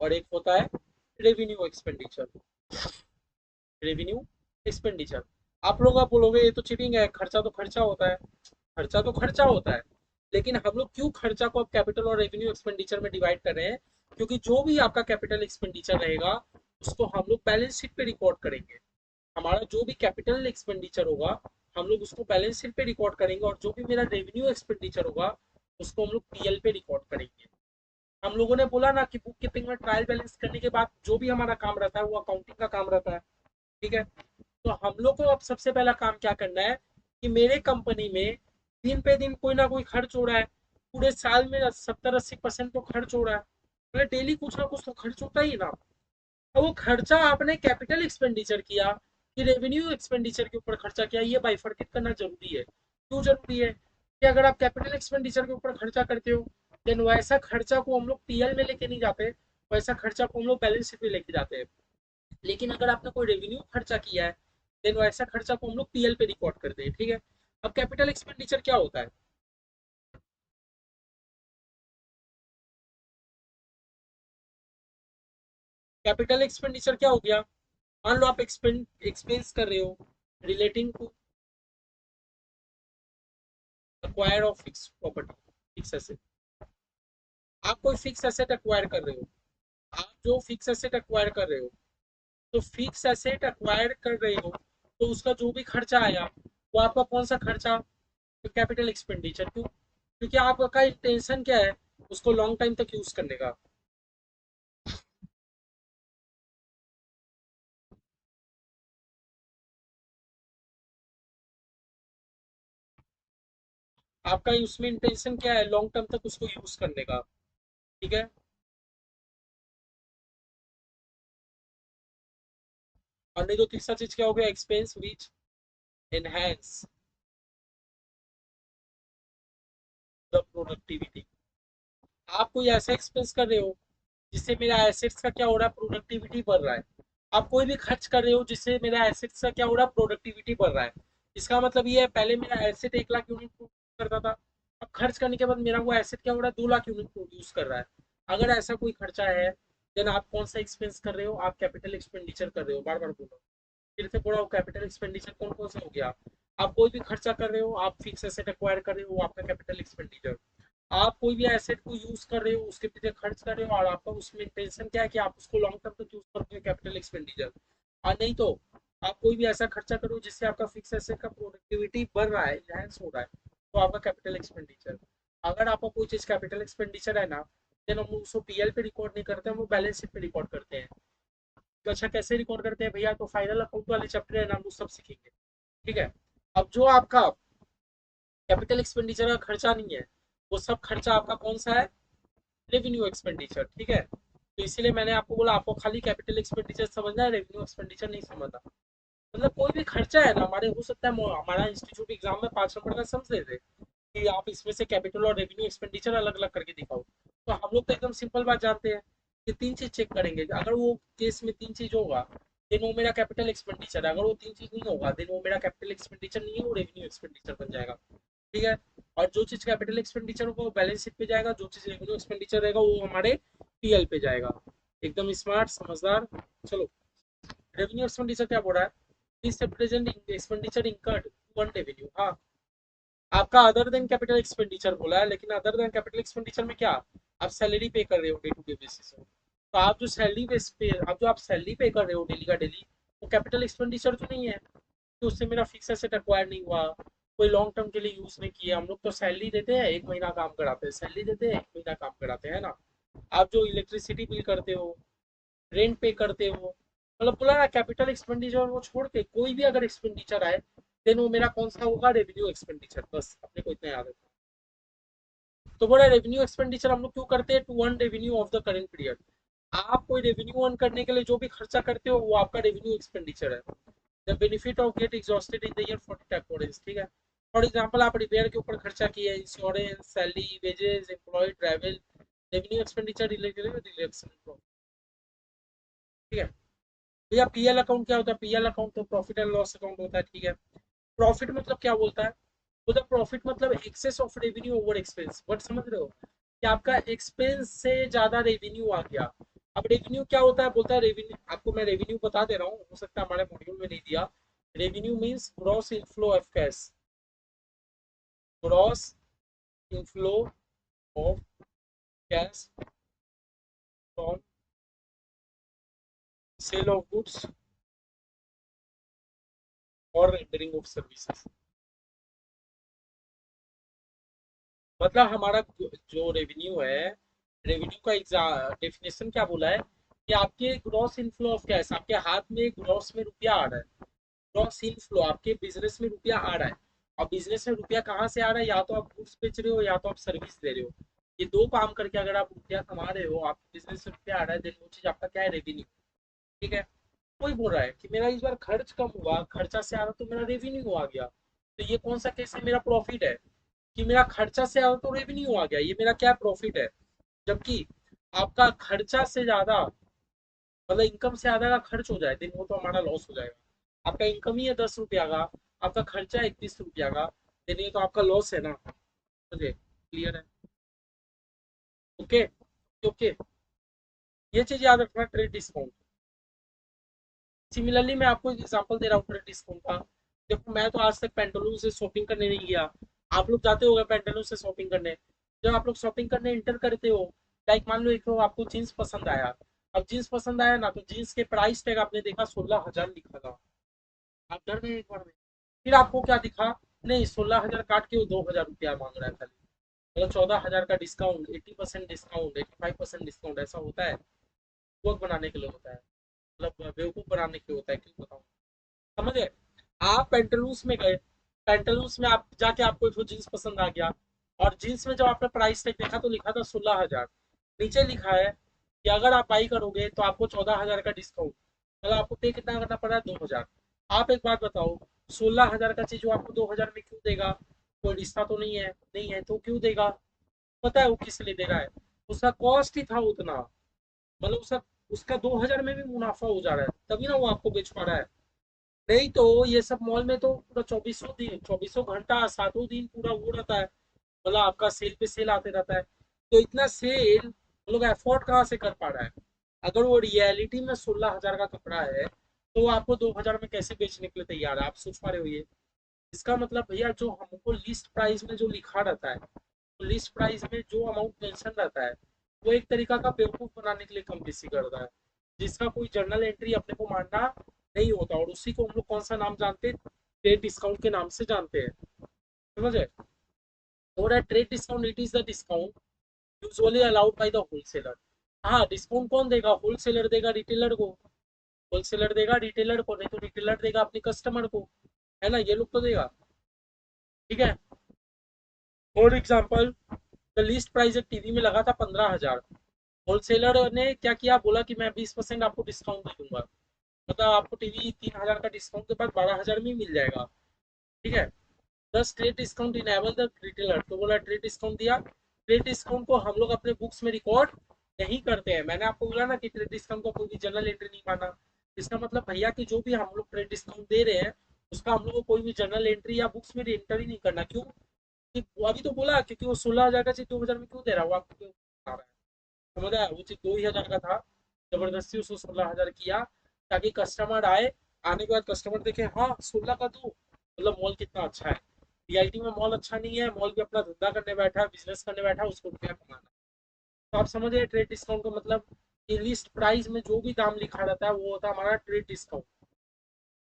और एक होता है रेवेन्यू एक्सपेंडिचर। Revenue expenditure. आप लोग आप बोलोगे ये तो चीटिंग है, खर्चा तो खर्चा होता है। खर्चा तो खर्चा होता है, लेकिन हम लोग क्यों खर्चा को अब कैपिटल और रेवेन्यू एक्सपेंडिचर में डिवाइड कर रहे हैं, क्योंकि जो भी आपका कैपिटल एक्सपेंडिचर रहेगा उसको हम लोग बैलेंस शीट पे रिकॉर्ड करेंगे। हमारा जो भी कैपिटल एक्सपेंडिचर होगा हम लोग उसको बैलेंस शीट पे रिकॉर्ड करेंगे, और जो भी मेरा रेवेन्यू एक्सपेंडिचर होगा उसको हम लोग पीएल पे रिकॉर्ड करेंगे। हम लोगों ने बोला ना कि बुक कीपिंग में ट्रायल बैलेंस करने के बाद जो भी हमारा काम रहता है वो अकाउंटिंग का काम रहता है। ठीक है। तो हम लोग को अब सबसे पहला काम क्या करना है कि मेरे कंपनी में दिन पे दिन कोई ना कोई खर्च हो रहा है। पूरे साल में 70-80% तो खर्च हो रहा है, मतलब डेली कुछ ना कुछ तो खर्च होता ही ना। तो वो खर्चा आपने कैपिटल एक्सपेंडिचर किया कि रेवेन्यू एक्सपेंडिचर के ऊपर खर्चा किया, ये बाइफरकेट करना जरूरी है। क्यों जरूरी है कि अगर आप कैपिटल एक्सपेंडिचर के ऊपर खर्चा करते हो, देन वैसा खर्चा को हम लोग पीएल में लेके नहीं जाते, वैसा खर्चा को हम लोग बैलेंस शीट में लेके जाते हैं। लेकिन अगर आपने कोई रेवेन्यू खर्चा किया है, देन वैसा खर्चा को हम लोग पीएल पे रिकॉर्ड करते हैं, ठीक है। अब कैपिटल एक्सपेंडिचर क्या होता है? कैपिटल एक्सपेंडिचर क्या हो गया? मान लो आप एक्सपेंस कर रहे हो relating to acquire of fix property, fix asset. आप कोई फिक्स एसेट एक्वायर कर रहे हो, आप जो फिक्स एसेट एक्वायर कर रहे हो, तो फिक्स एसेट एक्वायर कर रहे हो, तो उसका जो भी खर्चा आया वो आपका कौन सा खर्चा? तो कैपिटल एक्सपेंडिचर। क्यों? क्योंकि आपका इंटेंशन क्या है? उसको लॉन्ग टाइम तक यूज करने का। आपका उसमें इंटेंशन क्या है? लॉन्ग टर्म तक उसको यूज करने का, ठीक है। और नहीं तो तीसरा चीज क्या हो गया? Expense which enhance the productivity. आप कोई ऐसा एक्सपेंस कर रहे हो जिससे मेरा एसेट्स का क्या हो रहा है? प्रोडक्टिविटी बढ़ रहा है। आप कोई भी खर्च कर रहे हो जिससे मेरा एसेट्स का क्या हो रहा है? प्रोडक्टिविटी बढ़ रहा है। इसका मतलब ये है, पहले मेरा एसेट 1 लाख यूनिट प्रोड्यूस करता था, अब खर्च करने के बाद मेरा वो एसेट क्या हो रहा है? 2 लाख यूनिट प्रोड्यूस कर रहा है। अगर ऐसा कोई खर्चा है, देन आप कौन सा एक्सपेंस कर रहे हो? आप कैपिटल एक्सपेंडिचर कर रहे हो। बार बार बोलो, फिर से बोला, कैपिटल एक्सपेंडिचर कौन कौन सा हो गया? आप कोई भी खर्चा कर रहे हो, आप फिक्स एसेट एक्वायर कर रहे हो, वो आपका कैपिटल एक्सपेंडिचर। आप कोई भी एसेट को यूज कर रहे हो, उसके पीछे खर्च कर रहे हो, और आपका उसमें इंटेंशन क्या है कि आप उसको लॉन्ग टर्म तक यूज करोगे, कैपिटल एक्सपेंडिचर। और नहीं तो आप कोई भी ऐसा खर्चा करो जिससे आपका फिक्स एसेट का प्रोडक्टिविटी बढ़ रहा है, इनहेंस हो रहा है, तो आपका कैपिटल एक्सपेंडिचर। अगर आपका कोई चीज कैपिटल एक्सपेंडिचर है ना, देन हम उसको पीएल पे रिकॉर्ड नहीं करते, हम वो बैलेंस शीट पे रिकॉर्ड करते हैं। तो अच्छा, कैसे रिकॉर्ड करते हैं भैया? तो फाइनल अकाउंट वाले चैप्टर है ना, हम वो सब सीखेंगे, ठीक है। अब जो आपका कैपिटल एक्सपेंडिचर का खर्चा नहीं है, वो सब खर्चा आपका कौन सा है? रेवेन्यू एक्सपेंडिचर, ठीक है। तो इसीलिए मैंने आपको बोला, आपको खाली कैपिटल एक्सपेंडिचर समझना है, रेवेन्यू एक्सपेंडिचर नहीं समझना। मतलब कोई भी खर्चा है ना हमारे, हो सकता है हमारा इंस्टीट्यूट एग्जाम में 5 नंबर का समझ लेते कि आप इसमें से कैपिटल और रेवेन्यू एक्सपेंडिचर अलग अलग करके दिखाओ। तो हम लोग तो एकदम सिंपल बात जानते हैं कि 3 चीज चेक करेंगे। अगर वो केस में 3 चीज होगा, देन वो मेरा कैपिटल एक्सपेंडिचर है। अगर वो 3 चीज नहीं होगा, देन वो मेरा कैपिटल एक्सपेंडिचर नहीं है, वो रेवेन्यू एक्सपेंडिचर बन जाएगा, ठीक है। और जो चीज कैपिटल एक्सपेंडिचर होगा वो बैलेंस शीट पे जाएगा, जो चीज रेवेन्यू एक्सपेंडिचर रहेगा वो हमारे पीएल पे जाएगा। एकदम स्मार्ट, समझदार। चलो, रेवेन्यू एक्सपेंडिचर क्या बोल रहा है? इस present expenditure incurred one revenue. हाँ, आपका अदर देन कैपिटल एक्सपेंडिचर बोला है, लेकिन अदर देन कैपिटल एक्सपेंडिचर में क्या? आप सैलरी पे कर रहे हो डे टू डे बेसिस पे। तो आप जो सैलरी बेस पे, आप जो आप सैलरी पे कर रहे हो डेली का डेली, वो कैपिटल एक्सपेंडिचर तो नहीं है। तो उससे मेरा फिक्स एसेट एक्वायर नहीं हुआ, कोई लॉन्ग टर्म के लिए यूज नहीं किया। हम लोग तो सैलरी देते हैं, 1 महीना काम कराते हैं, सैलरी देते हैं, 1 महीना काम कराते हैं, ना। आप जो इलेक्ट्रिसिटी बिल करते हो, रेंट पे करते हो, मतलब बोला ना, कैपिटल एक्सपेंडिचर वो छोड़ के कोई भी अगर एक्सपेंडिचर आए, देन वो मेरा कौन सा होगा? Revenue expenditure. बस अपने को इतना याद रखना। तो बोला, रेवेन्यू एक्सपेंडिचर हम लोग क्यों करते हैं? To earn revenue of the current period. आप कोई रेवेन्यू अर्न करने के लिए जो भी खर्चा करते हो, वो आपका रेवेन्यू एक्सपेंडिचर है। The benefit of get exhausted in the year for according, ठीक है। फॉर एग्जाम्पल, आप रिपेयर के ऊपर खर्चा किए, insurance, salary, wages, employ travel, revenue expenditure related relation, ठीक है। भैया पीएल अकाउंट क्या होता है? पीएल अकाउंट तो प्रॉफिट एंड लॉस अकाउंट होता है, ठीक है। प्रॉफिट मतलब क्या बोलता है? बोलता प्रॉफिट मतलब excess of revenue over expense. But समझ रहे हो कि आपका एक्सपेंस से ज्यादा रेवेन्यू आ गया। अब रेवेन्यू क्या होता है? बोलता है रेवेन्यू, आपको मैं रेवेन्यू बता दे रहा हूँ, हो सकता है हमारे मॉड्यूल में नहीं दिया। Revenue means gross inflow of cash, gross inflow of cash from sale of goods और रेंडरिंग ऑफ सर्विसेज। मतलब हमारा जो रेवेन्यू है, रेवेन्यू का डेफिनेशन क्या बोला है कि आपके ग्रॉस इनफ्लो ऑफ कैश, आपके हाथ में ग्रॉस में रुपया आ रहा है। ग्रॉस इनफ्लो, आपके बिजनेस में रुपया आ रहा है। और बिजनेस में रुपया कहाँ से आ रहा है? या तो आप गुड्स बेच रहे हो, या तो आप सर्विस दे रहे हो। ये दो काम करके अगर आप रुपया कमा रहे हो, आपके बिजनेस में रुपया आ रहा है, देन वो चीज आपका क्या है? रेवेन्यू, ठीक है। कोई बोल रहा है कि मेरा इस बार खर्च कम हुआ, खर्चा से आ रहा तो मेरा रेवेन्यू आ गया, तो ये कौन सा केस है? मेरा प्रॉफिट है। कि मेरा खर्चा से आया तो रेवेन्यू आ गया, ये मेरा क्या प्रॉफिट है। जबकि आपका खर्चा से ज्यादा, मतलब इनकम से ज्यादा का खर्च हो जाए दिन, वो तो हमारा लॉस हो जाएगा। आपका इनकम ही है 10 रुपया का, आपका खर्चा है 31 रुपया का, दिन ये तो आपका लॉस है ना। मुझे क्लियर है? ओके। ओके, ये चीज याद रखना, ट्रेड डिस्काउंट। सिमिलरली मैं आपको एक एग्जांपल दे रहा हूँ ट्रेड डिस्काउंट का। देखो मैं तो आज तक पेंटालून से शॉपिंग करने नहीं गया, आप लोग जाते होगे पेंटालून से शॉपिंग करने। जब आप लोग शॉपिंग करने इंटर करते हो, लाइक मान लो एक तो आपको जीन्स पसंद आया, अब जीन्स पसंद आया ना, तो जीन्स के प्राइस टैग आपने देखा 16,000 लिखा था, आप डर गए एक बार में। फिर आपको क्या दिखा, नहीं 16,000 काट के वो 2,000 रुपया मांग रहा है खाली, मतलब 14,000 का डिस्काउंट, 80% डिस्काउंट, 85% डिस्काउंट, ऐसा होता है। वक्त बनाने के लिए होता है, मतलब बेवकूफ बनाने के लिए होता है, क्यों बताऊँ। समझे? आप पेंटालून्स में गए, पेंटालून्स में आप जाके आपको एक जीन्स पसंद आ गया, और जीन्स में जब आपने प्राइस टैग देखा तो लिखा था 16,000, नीचे लिखा है कि अगर आप बाई करोगे तो आपको 14,000 का डिस्काउंट, मतलब आपको पे कितना करना पड़ा है, 2,000। आप एक बात बताओ, 16,000 का चीज वो आपको 2,000 में क्यों देगा? कोई रिश्ता तो नहीं है, नहीं है तो क्यों देगा? पता है वो किस लिए दे रहा है? उसका कॉस्ट ही था उतना, मतलब उसका उसका 2,000 में भी मुनाफा हो जा रहा है, तभी ना वो आपको बेच पा रहा है। नहीं तो ये सब मॉल में तो पूरा चौबीसों दिन, चौबीसों घंटा, सातों दिन पूरा वो रहता है, मतलब आपका सेल पे सेल आते रहता है। तो इतना सेल वो लोग अफोर्ड कहाँ से कर पा रहा है? अगर वो रियलिटी में 16,000 का कपड़ा है, तो वो आपको 2,000 में कैसे बेचने के लिए तैयार है? आप सोच पा रहे हो ये? इसका मतलब भैया, जो हमको लिस्ट प्राइस में जो लिखा रहता है, तो लिस्ट प्राइस में जो अमाउंट मेंशन रहता है, वो एक तरीका का बेवकूफ बनाने के लिए कंपटीसी करता है, जिसका कोई जर्नल एंट्री अपने को मानना नहीं होता, और उसी को हम लोग कौन सा नाम जानते हैं? ट्रेड डिस्काउंट के नाम से जानते हैं। समझे? और trade discount, it is the discount usually allowed by the wholesaler. हाँ, डिस्काउंट कौन देगा? होलसेलर देगा रिटेलर को, होलसेलर देगा रिटेलर को, नहीं तो रिटेलर देगा अपने कस्टमर को, है ना, ये लोग तो देगा। ठीक है। For example, the list price एक टीवी में लगा था 15,000, होलसेलर ने क्या किया, बोला कि मैं 20% आपको डिस्काउंट दे दूंगा, मतलब आपको टीवी 3,000 का डिस्काउंट के बाद 12,000 में ही मिल जाएगा। ठीक है। दस trade discount enable the retailer, तो बोला ट्रेड डिस्काउंट दिया। ट्रेड डिस्काउंट को हम लोग अपने बुक्स में रिकॉर्ड नहीं करते हैं, मैंने आपको बोला ना कि ट्रेड डिस्काउंट को कोई भी जर्नल एंट्री नहीं माना। इसका मतलब भैया कि जो भी हम लोग ट्रेड डिस्काउंट दे रहे हैं, उसका हम लोग को कोई भी जर्नल एंट्री या बुक्स में एंटर ही नहीं करना। क्यों? कि वो अभी तो बोला, क्योंकि वो 16,000 का चीज 2,000 में क्यों दे रहा है, वो आपको क्यों बता रहा है? समझ आया? वो चीज 2,000 का था, जबरदस्ती उसको 16,000 किया, ताकि कस्टमर आए, आने के बाद कस्टमर देखे हाँ 16 का दो, मतलब मॉल कितना अच्छा है। रियलिटी में मॉल अच्छा नहीं है, मॉल भी अपना धंधा करने बैठा है, बिजनेस करने बैठा है, उसको रुपया कमाना। तो आप समझ गए ट्रेड डिस्काउंट का मतलब, कि लिस्ट प्राइस में जो भी दाम लिखा रहता है वो होता है हमारा ट्रेड डिस्काउंट,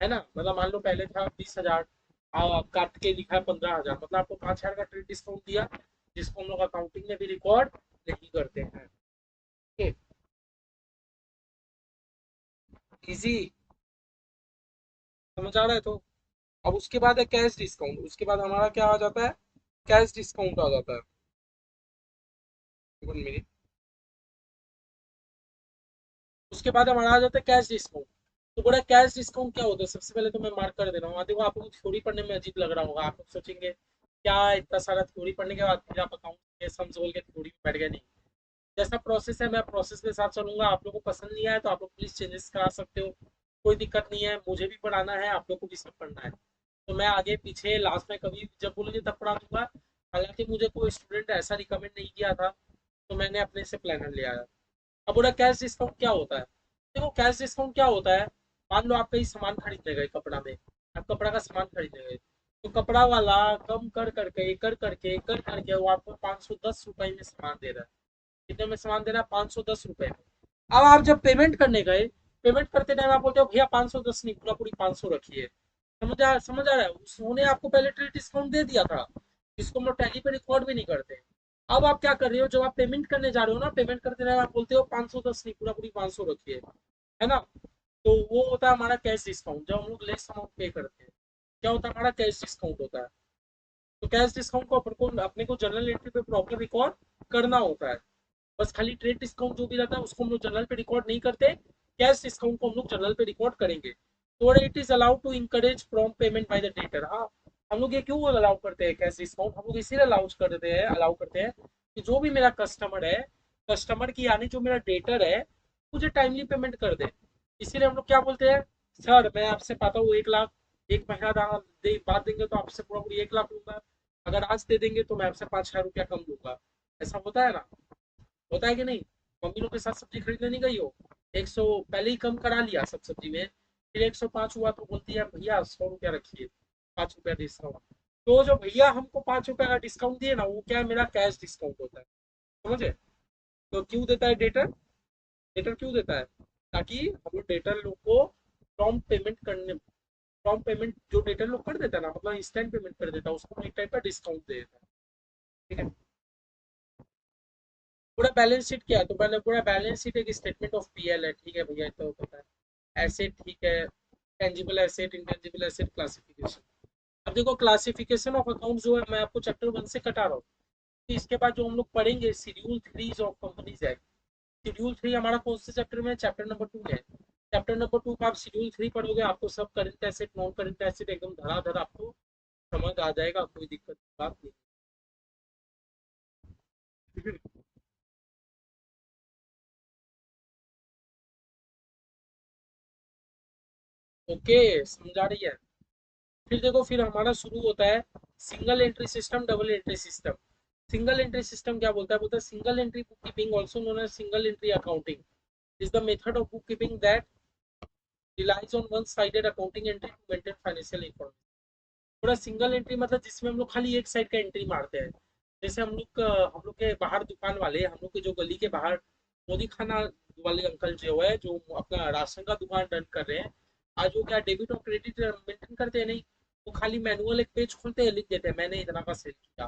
है ना। मतलब मान लो पहले था 20,000, काट के लिखा है 15,000, मतलब आपको 5,000 का ट्रेड डिस्काउंट दिया, जिसको हम लोग अकाउंटिंग में भी रिकॉर्ड नहीं करते हैं। इजी समझ आ रहा है? तो अब उसके बाद है कैश डिस्काउंट, उसके बाद हमारा क्या आ जाता है? कैश डिस्काउंट आ जाता है। 1 मिनट। उसके बाद हमारा आ जाता है कैश डिस्काउंट। तो बोला कैश डिस्काउंट क्या होता है? सबसे पहले तो मैं मार्क कर दे रहा हूँ, देखो आपको थ्योरी पढ़ने में अजीब लग रहा होगा, आप लोग सोचेंगे क्या इतना सारा थ्योरी पढ़ने के बाद फिर आप अकाउंट के सम्स बोल के थ्योरी में बैठ गए। नहीं, जैसा प्रोसेस है मैं प्रोसेस के साथ चलूंगा, आप लोग को पसंद नहीं आया तो आप लोग प्लीज चेंजेस करा सकते हो, कोई दिक्कत नहीं है, मुझे भी पढ़ाना है, आप लोग को भी सब पढ़ना है। तो मैं आगे पीछे लास्ट में कभी जब बोलोगे तब पढ़ा दूंगा। हालांकि मुझे कोई स्टूडेंट ऐसा रिकमेंड नहीं किया था, तो मैंने अपने से प्लानर ले आया। अब बोला कैश डिस्काउंट क्या होता है? देखो कैश डिस्काउंट क्या होता है, मान लो आप कहीं सामान खरीदने गए कपड़ा में, आप कपड़ा का सामान खरीदने गए, तो कपड़ा वाला कम कर करके वो आपको 510 रुपए में सामान दे रहा है। कितने में सामान दे रहा है? 510 रुपए में। अब आप जब पेमेंट करने गए, पेमेंट करते टाइम आप बोलते हो भैया 510 नहीं, पूरा पूरी 500 रखिए। समझ आ रहा है? उसने आपको पहले ट्रेड डिस्काउंट दे दिया था, जिसको हम लोग टैली पे रिकॉर्ड भी नहीं करते। अब आप क्या कर रहे हो, जब आप पेमेंट करने जा रहे हो ना, पेमेंट करते टाइम आप बोलते हो 510 नहीं, पूरा पूरी 500 रखिए, है ना। तो वो होता है हमारा कैश डिस्काउंट, जब हम लोग लेस अमाउंट पे करते हैं, क्या होता है? हमारा कैश डिस्काउंट होता है। तो कैश डिस्काउंट को अपने को जर्नल एंट्री पे प्रॉपर रिकॉर्ड करना होता है। बस खाली ट्रेड डिस्काउंट जो भी रहता है उसको हम लोग जर्नल पे रिकॉर्ड नहीं करते, कैश डिस्काउंट को हम लोग जर्नल पे रिकॉर्ड करेंगे। तो it is allowed to encourage prompt payment by the debtor. हाँ, हम लोग ये क्यों अलाउ करते हैं कैश डिस्काउंट? हम लोग इसीलिए अलाउ करते हैं कि जो भी मेरा कस्टमर है, कस्टमर की यानी जो मेरा डेटर है मुझे टाइमली पेमेंट कर दे। इसीलिए हम लोग क्या बोलते हैं, सर मैं आपसे पाता हूँ 1 लाख, एक महीना बाद देंगे तो आपसे पूरा पूरी 1 लाख लूंगा, अगर आज दे देंगे तो मैं आपसे 5,000 रुपया कम लूंगा। ऐसा होता है ना, होता है कि नहीं? मम्मी लोग के साथ सब्जी खरीदने नहीं गई हो, 100 पहले ही कम करा लिया सब सब्जी में, फिर 105 हुआ तो बोलती है भैया 100 रुपया रखिए, 5 रुपया डिस्काउंट। तो जो भैया हमको 5 रुपया का डिस्काउंट दिए ना, वो क्या है, मेरा कैश डिस्काउंट होता है, समझे? तो क्यों देता है डेटर? डेटर क्यों देता है? ताकि हम लोग डेटर लोग को प्रॉम्प्ट पेमेंट करने, प्रॉम्प्ट पेमेंट जो डेटर लोग कर देता है ना, मतलब इंस्टेंट पेमेंट कर देता है, उसको एक टाइप का डिस्काउंट दे देता है। ठीक है। पूरा बैलेंस शीट क्या है, तो मैंने पूरा बैलेंस शीट एक स्टेटमेंट ऑफ पीएल है, ठीक है भैया, इतना तो पता है। एसेट, ठीक है, tangible asset, intangible asset, classification. अब देखो क्लासिफिकेशन ऑफ अकाउंट जो है मैं आपको चैप्टर 1 से कटा रहा हूँ, तो इसके बाद जो हम लोग पढ़ेंगे schedule 3 of companies act. Schedule 3 हमारा कौन से चैप्टर में है? चैप्टर नंबर 2 में है। चैप्टर नंबर 2 का आप शेड्यूल 3 पढ़ोगे, आपको सब current asset non current asset एकदम धड़ाधड़ आपको समझ आ जाएगा, कोई दिक्कत की बात नहीं। ओके, समझा रही है? फिर देखो, फिर हमारा शुरू होता है single entry system, double entry system. Single entry system क्या बोलता है? बोलता है single entry book keeping also known as single entry accounting is the method of book keeping that relies on one sided accounting entry to maintain financial information. पूरा single entry मतलब जिसमें हम लोग खाली एक साइड का एंट्री मारते हैं। जैसे हम लोग के बाहर दुकान वाले, हम लोग के जो गली के बाहर मोदी खाना वाले अंकल जो है, जो अपना राशन का दुकान रन कर रहे हैं, आज वो क्या डेबिट और क्रेडिट मेंटेन करते हैं? नहीं, वो खाली मैनुअल एक पेज खोलते हैं, लिख देते हैं मैंने इतना का सेल किया,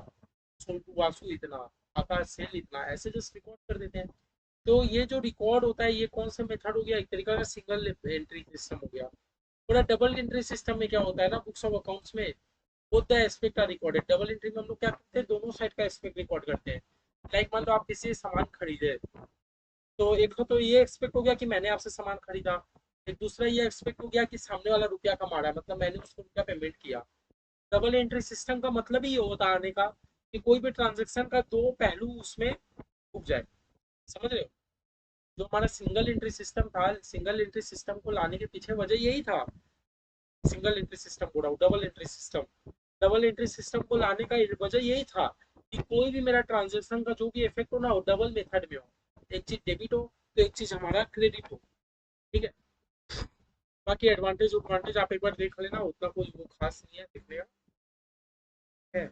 सोनू वासु इतना, आकाश सेल इतना, ऐसे जस्ट रिकॉर्ड कर देते हैं। तो ये जो रिकॉर्ड होता है, ये कौन सा मेथड हो गया? एक तरीका का सिंगल एंट्री सिस्टम हो गया। पूरा डबल एंट्री सिस्टम में क्या होता है ना, बुक्स ऑफ अकाउंट्स में both the aspect are recorded. Double entry में हम लोग क्या करते हैं, दोनों साइड का एस्पेक्ट रिकॉर्ड करते हैं। लाइक मान लो आप किसी से सामान खरीदे, तो एक तो ये एक्सपेक्ट हो गया कि मैंने आपसे सामान खरीदा, एक दूसरा ये एक्सपेक्ट हो गया कि सामने वाला रुपया कमा रहा है, मतलब मैंने उसको रुपया पेमेंट किया। डबल एंट्री सिस्टम का मतलब ही ये होता है आने का कि कोई भी ट्रांजेक्शन का दो पहलू उसमें डूब जाए। समझ रहे हो? जो हमारा सिंगल एंट्री सिस्टम था, सिंगल एंट्री सिस्टम को लाने के पीछे वजह यही था। सिंगल एंट्री सिस्टम बोल रहा हूँ, double entry system. Double entry system को लाने का वजह यही था कि कोई भी मेरा ट्रांजेक्शन का जो भी इफेक्ट हो ना, हो डबल मेथड में हो। एक चीज डेबिट हो तो एक चीज हमारा क्रेडिट हो। ठीक है। बाकी एडवांटेज एडवांटेज आप एक बार देख लेना, उतना कोई वो खास नहीं है देखने का। है।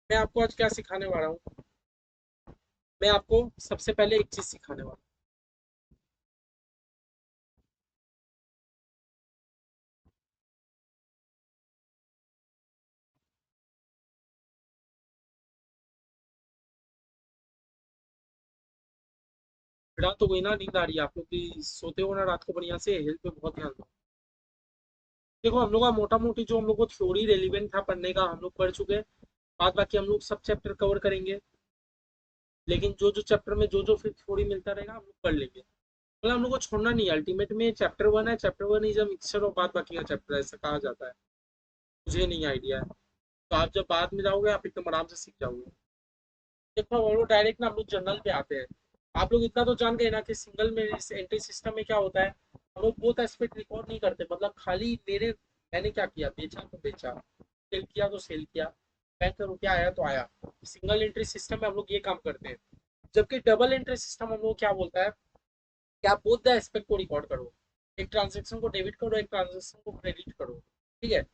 मैं आपको आज क्या सिखाने वाला हूँ? मैं आपको सबसे पहले एक चीज सिखाने वाला हूँ। रात तो कोई ना, नींद आ रही है आप लोग की, सोते हो ना रात को बढ़िया से, हेल्थ पे बहुत ध्यान दो। देखो हम लोग का मोटा मोटी जो हम लोग को थ्योरी रेलिवेंट था पढ़ने का, हम लोग पढ़ चुके हैं। बाद बाकी हम लोग सब चैप्टर कवर करेंगे, लेकिन जो जो चैप्टर में जो जो फिर थ्योरी मिलता रहेगा हम लोग पढ़ लेंगे। मतलब हम लोग को छोड़ना नहीं है, अल्टीमेट में चैप्टर 1 है, चैप्टर 1 इज अ मिक्सचर और बाद बाकी का चैप्टर है, ऐसा कहा जाता है। मुझे नहीं आइडिया है, तो आप जब बाद में जाओगे आप एकदम आराम से सीख जाओगे। देखो हम लोग डायरेक्ट ना हम लोग जर्नल पे आते हैं। आप लोग इतना तो जान गए ना कि सिंगल में एंट्री सिस्टम में क्या होता है, हम लोग बहुत एस्पेक्ट रिकॉर्ड नहीं करते, मतलब खाली मैंने क्या किया, बेचा तो बेचा, सेल किया तो सेल किया, बैंक का रुपया आया तो आया। सिंगल एंट्री सिस्टम में हम लोग ये काम करते हैं। जबकि डबल एंट्री सिस्टम हम लोग क्या बोलता है कि आप बोथ द एस्पेक्ट को रिकॉर्ड करो, एक ट्रांजेक्शन को डेबिट करो, एक ट्रांजेक्शन को क्रेडिट करो। ठीक है।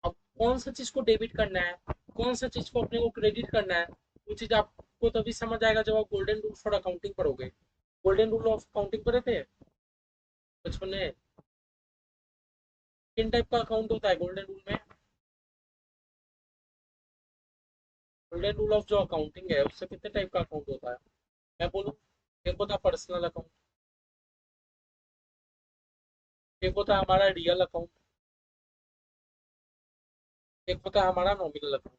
अब कौन सा चीज को डेबिट करना है, कौन सा चीज को अपने को क्रेडिट करना है, वो चीज आपको तभी समझ आएगा जब आप गोल्डन रूल फॉर अकाउंटिंग पढ़ोगे। गोल्डन रूल ऑफ अकाउंटिंग पढ़े थे बचपन में? किन टाइप का अकाउंट होता है गोल्डन रूल में? गोल्डन रूल ऑफ जो अकाउंटिंग है उससे कितने टाइप का अकाउंट होता है? मैं बोलूँ, एक होता है पर्सनल अकाउंट, एक होता है हमारा रियल अकाउंट, एक होता है हमारा नॉमिनल अकाउंट।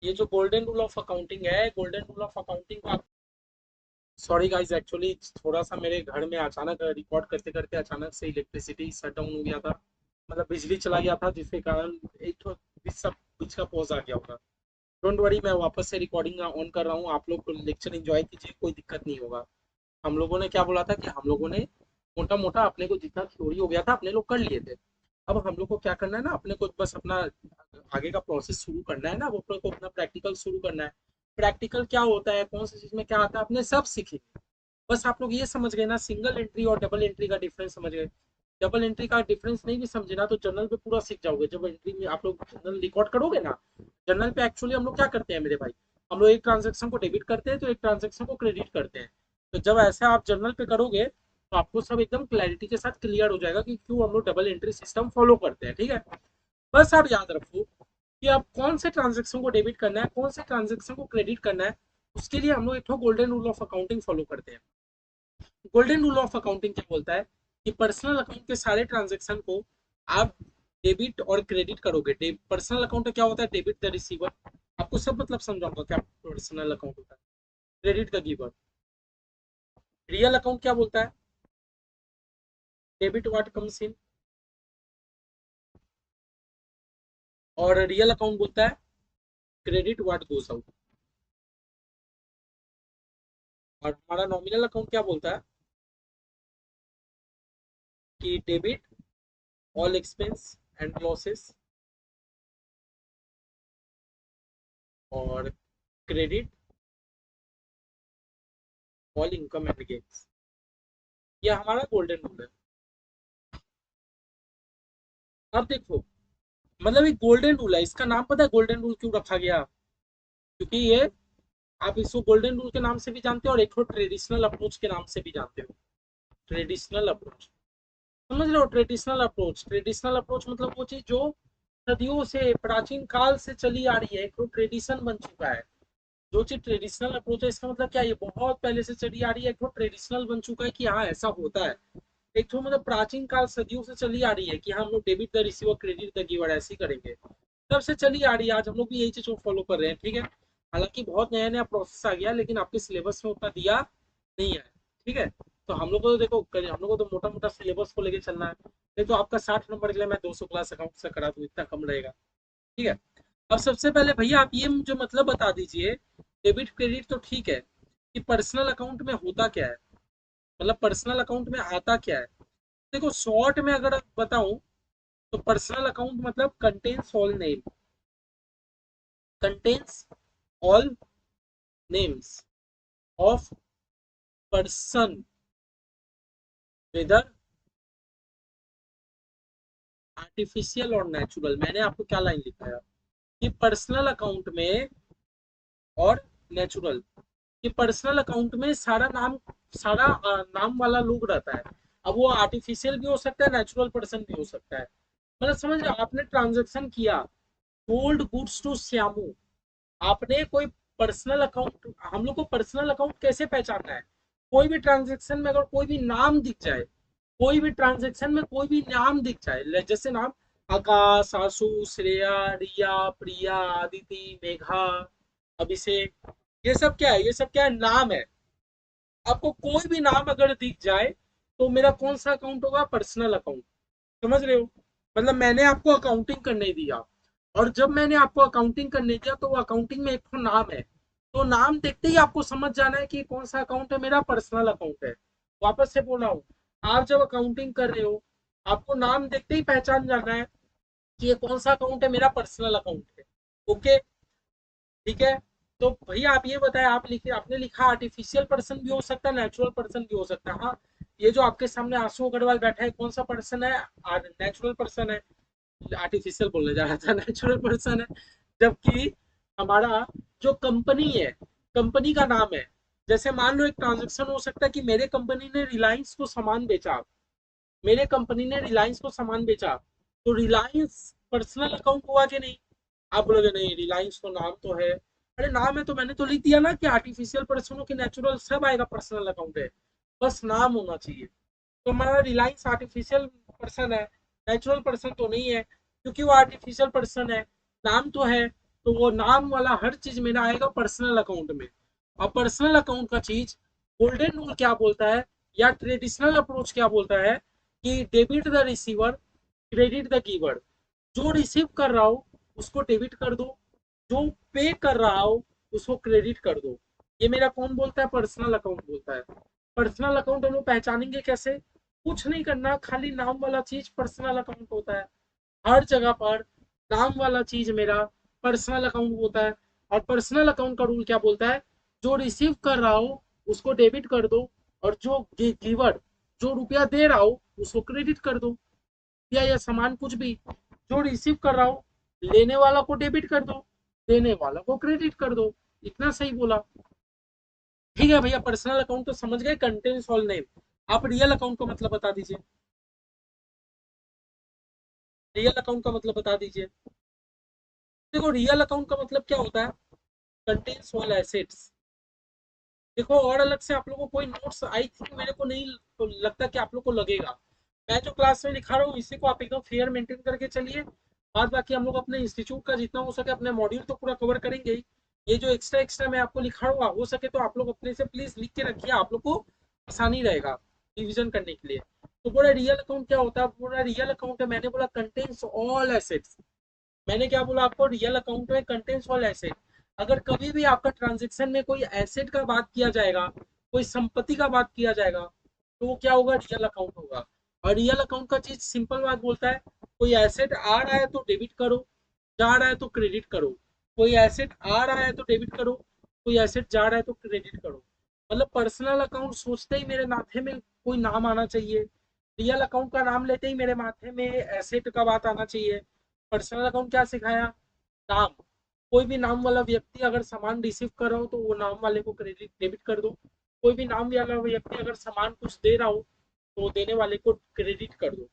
ये जो गोल्डन रूल ऑफ अकाउंटिंग है, गोल्डन रूल ऑफ अकाउंटिंग को, सॉरी गाइस, एक्चुअली थोड़ा सा मेरे घर में अचानक रिकॉर्ड करते करते अचानक से इलेक्ट्रिसिटी शट डाउन हो गया था, मतलब बिजली चला गया था, जिसके कारण एक तो बीच का पॉज आ गया होगा। डोंट वरी, मैं वापस से रिकॉर्डिंग ऑन कर रहा हूँ, आप लोग लेक्चर एंजॉय कीजिए, कोई दिक्कत नहीं होगा। हम लोगों ने क्या बोला था कि हम लोगों ने मोटा मोटा अपने को जितना थ्योरी हो गया था अपने लोग कर लिए थे। अब हम लोग को क्या करना है ना, अपने को बस अपना आगे का प्रोसेस शुरू करना है ना, वो अपने को अपना प्रैक्टिकल शुरू करना है। प्रैक्टिकल क्या होता है, कौन सी चीज में क्या आता है, अपने सब सीखेंगे। बस आप लोग ये समझ गए ना, सिंगल एंट्री और डबल एंट्री का डिफरेंस समझ गए। डबल एंट्री का डिफरेंस नहीं भी समझे ना तो जर्नल पे पूरा सीख जाओगे। जब एंट्री में आप लोग जर्नल रिकॉर्ड करोगे ना, जर्नल पे एक्चुअली हम लोग क्या करते हैं मेरे भाई, हम लोग एक ट्रांजेक्शन को डेबिट करते हैं तो एक ट्रांजेक्शन को क्रेडिट करते हैं। तो जब ऐसा आप जर्नल पे करोगे तो आपको सब एकदम क्लैरिटी के साथ क्लियर हो जाएगा कि क्यों हम लोग डबल एंट्री सिस्टम फॉलो करते हैं, ठीक है। बस आप याद रखो कि आप कौन से ट्रांजेक्शन को डेबिट करना है, कौन से ट्रांजेक्शन को क्रेडिट करना है। उसके लिए हम लोग एक golden rule of accounting follow करते हैं। गोल्डन रूल ऑफ अकाउंटिंग क्या बोलता है कि पर्सनल अकाउंट के सारे ट्रांजेक्शन को आप डेबिट और क्रेडिट करोगे। पर्सनल अकाउंट क्या होता है, डेबिट द रिसीवर, आपको सब मतलब समझाऊंगा क्या पर्सनल अकाउंट होता है, credit the giver. Real account क्या बोलता है, डेबिट व्हाट कम्स इन, और रियल अकाउंट बोलता है क्रेडिट व्हाट गोस आउट। और हमारा नॉमिनल अकाउंट क्या बोलता है कि debit all expense and losses और credit all income and gains. ये हमारा गोल्डन रूल है। अब देखो, मतलब एक गोल्डन रूल है, इसका नाम पता है गोल्डन रूल क्यों रखा गया, क्योंकि ये आप इसको गोल्डन रूल के नाम से भी जानते हो और एक ट्रेडिशनल अप्रोच के नाम से भी जानते हो। ट्रेडिशनल अप्रोच, समझ रहे हो, ट्रेडिशनल अप्रोच, ट्रेडिशनल अप्रोच मतलब वो चीज जो सदियों से प्राचीन काल से चली आ रही है, एक ट्रेडिशन बन चुका है। जो चीज ट्रेडिशनल अप्रोच है इसका मतलब क्या, ये बहुत पहले से चली आ रही है, एक ट्रेडिशनल बन चुका है कि हाँ ऐसा होता है। एक तो मतलब प्राचीन काल सदियों से चली आ रही है कि हम लोग debit the receiver credit the giver ऐसे ही करेंगे, तब से चली आ रही है। आज हम लोग भी यही चीज फॉलो कर रहे हैं, ठीक है। हालांकि बहुत नया नया प्रोसेस आ गया लेकिन आपके सिलेबस में उतना दिया नहीं है, ठीक है। तो हम लोग को तो देखो हम लोग को तो मोटा मोटा सिलेबस को लेके चलना है, नहीं तो आपका 60 नंबर के लिए मैं 200 क्लास अकाउंट से करा दूँ, इतना कम रहेगा, ठीक है। अब सबसे पहले भैया आप ये मुझे मतलब बता दीजिए, डेबिट क्रेडिट तो ठीक है, कि पर्सनल अकाउंट में होता क्या है, मतलब पर्सनल अकाउंट में आता क्या है। देखो शॉर्ट में अगर बताऊं तो पर्सनल अकाउंट मतलब contains all name, contains all names of person whether artificial और नेचुरल। मैंने आपको क्या लाइन लिखा है कि पर्सनल अकाउंट में और नेचुरल, कि पर्सनल अकाउंट में सारा नाम, सारा नाम वाला लोग रहता है। अब वो आर्टिफिशियल भी हो सकता है, नेचुरल पर्सन भी हो सकता है। मतलब समझ रहे हो? आपने ट्रांजेक्शन किया, सोल्ड गुड्स टू श्यामू, आपने कोई पर्सनल अकाउंट, हम लोग को पर्सनल अकाउंट कैसे पहचानना है, कोई भी ट्रांजेक्शन में अगर कोई भी नाम दिख जाए, कोई भी ट्रांजेक्शन में कोई भी नाम दिख जाए, जैसे नाम आकाश, आशु, श्रेया, रिया, प्रिया, आदिति, मेघा, अभिषेक, ये सब क्या है, ये सब क्या है, नाम है। आपको कोई भी नाम अगर दिख जाए तो मेरा कौन सा अकाउंट होगा, पर्सनल अकाउंट। समझ रहे हो, मतलब मैंने आपको अकाउंटिंग करने दिया, और जब मैंने आपको अकाउंटिंग करने दिया तो वो अकाउंटिंग में एक तो नाम है, तो नाम देखते ही आपको समझ जाना है कि कौन सा अकाउंट है, मेरा पर्सनल अकाउंट है। वापस से बोल रहा हूँ, आप जब अकाउंटिंग कर रहे हो आपको नाम देखते ही पहचान जाना है कि ये कौन सा अकाउंट है, मेरा पर्सनल अकाउंट है। ओके, ठीक है। तो भैया आप ये बताएं, आप लिखे, आपने लिखा आर्टिफिशियल पर्सन भी हो सकता है, नेचुरल पर्सन भी हो सकता है। हाँ, ये जो आपके सामने आंसू अग्रवाल बैठा है कौन सा पर्सन है, नेचुरल पर्सन है। आर्टिफिशियल बोलने जा रहा था, नेचुरल पर्सन है। जबकि हमारा जो कंपनी है, कंपनी का नाम है, जैसे मान लो एक ट्रांजेक्शन हो सकता है कि मेरे कंपनी ने रिलायंस को सामान बेचा, मेरे कंपनी ने रिलायंस को सामान बेचा, तो रिलायंस पर्सनल अकाउंट हुआ कि नहीं। आप बोलोगे नहीं रिलायंस तो नाम तो है, अरे नाम है तो मैंने तो लिख दिया ना कि आर्टिफिशियल पर्सन हो कि नेचुरल सब आएगा, पर्सनल अकाउंट है, बस नाम होना चाहिए। तो हमारा रिलायंस आर्टिफिशियल पर्सन है, नेचुरल पर्सन तो नहीं है, क्योंकि वो आर्टिफिशियल पर्सन है, नाम तो है, तो वो नाम वाला हर चीज मेरा आएगा पर्सनल अकाउंट में। और पर्सनल अकाउंट का चीज गोल्डन रूल क्या बोलता है, या ट्रेडिशनल अप्रोच क्या बोलता है कि debit the receiver credit the giver. जो रिसीव कर रहा हो उसको डेबिट कर दो, जो पे कर रहा हो उसको क्रेडिट कर दो। ये मेरा कौन बोलता है? पर्सनल अकाउंट बोलता है। पर्सनल अकाउंट हम लोग पहचानेंगे कैसे? कुछ नहीं करना, खाली नाम वाला चीज पर्सनल अकाउंट होता है। हर जगह पर नाम वाला चीज मेरा पर्सनल अकाउंट होता है। और पर्सनल अकाउंट का रूल क्या बोलता है? जो रिसीव कर रहा हो उसको डेबिट कर दो, और जो गिवर, जो रुपया दे रहा हो उसको क्रेडिट कर दो। या सामान कुछ भी, जो रिसीव कर रहा हो लेने वाला को डेबिट कर दो, देने वाला को क्रेडिट कर दो। इतना सही बोला। ठीक है भैया, पर्सनल अकाउंट तो समझ गए, कंटेंट्स ऑल नेम। आप रियल अकाउंट का मतलब बता दीजिए। रियल अकाउंट का मतलब बता दीजिए। देखो, रियल अकाउंट का मतलब क्या होता है? Contains all assets. देखो, और अलग से आप लोगों को कोई नोट्स आई थिंक, मेरे को नहीं तो लगता कि आप लोग को लगेगा। मैं जो क्लास में लिखा रहा हूँ इसी को आप एकदम फेयर मेंटेन करके चलिए। बाद बाकी हम लोग अपने इंस्टीट्यूट का जितना हो सके अपने मॉड्यूल तो पूरा कवर करेंगे ही। ये जो एक्स्ट्रा एक्स्ट्रा मैं आपको लिखा रहा हूँ, हो सके तो आप लोग अपने से प्लीज लिख के रखिए, आप लोग को आसानी रहेगा रिविजन करने के लिए। तो पूरा रियल अकाउंट क्या होता है? पूरा रियल अकाउंट है, मैंने बोला कंटेन्स ऑल एसेट्स। मैंने क्या बोला आपको? रियल अकाउंट में कंटेंट्स ऑल एसेट। अगर कभी भी आपका ट्रांजेक्शन में कोई एसेट का बात किया जाएगा, कोई संपत्ति का बात किया जाएगा, तो वो क्या होगा? रियल अकाउंट होगा। और रियल अकाउंट का चीज सिंपल बात बोलता है, कोई एसेट आ रहा है तो डेबिट करो, जा रहा है तो क्रेडिट करो। कोई एसेट आ रहा है तो डेबिट करो, कोई एसेट जा रहा है तो क्रेडिट करो। मतलब पर्सनल अकाउंट सोचते ही मेरे माथे में कोई नाम आना चाहिए, रियल अकाउंट का नाम लेते ही मेरे माथे में एसेट का बात आना चाहिए। पर्सनल अकाउंट क्या सिखाया? नाम। कोई भी नाम वाला व्यक्ति अगर सामान रिसीव कर रहा हो तो वो नाम वाले को क्रेडिट डेबिट कर दो। कोई भी नाम वाला व्यक्ति अगर सामान कुछ दे रहा हो तो देने वाले को क्रेडिट कर दो।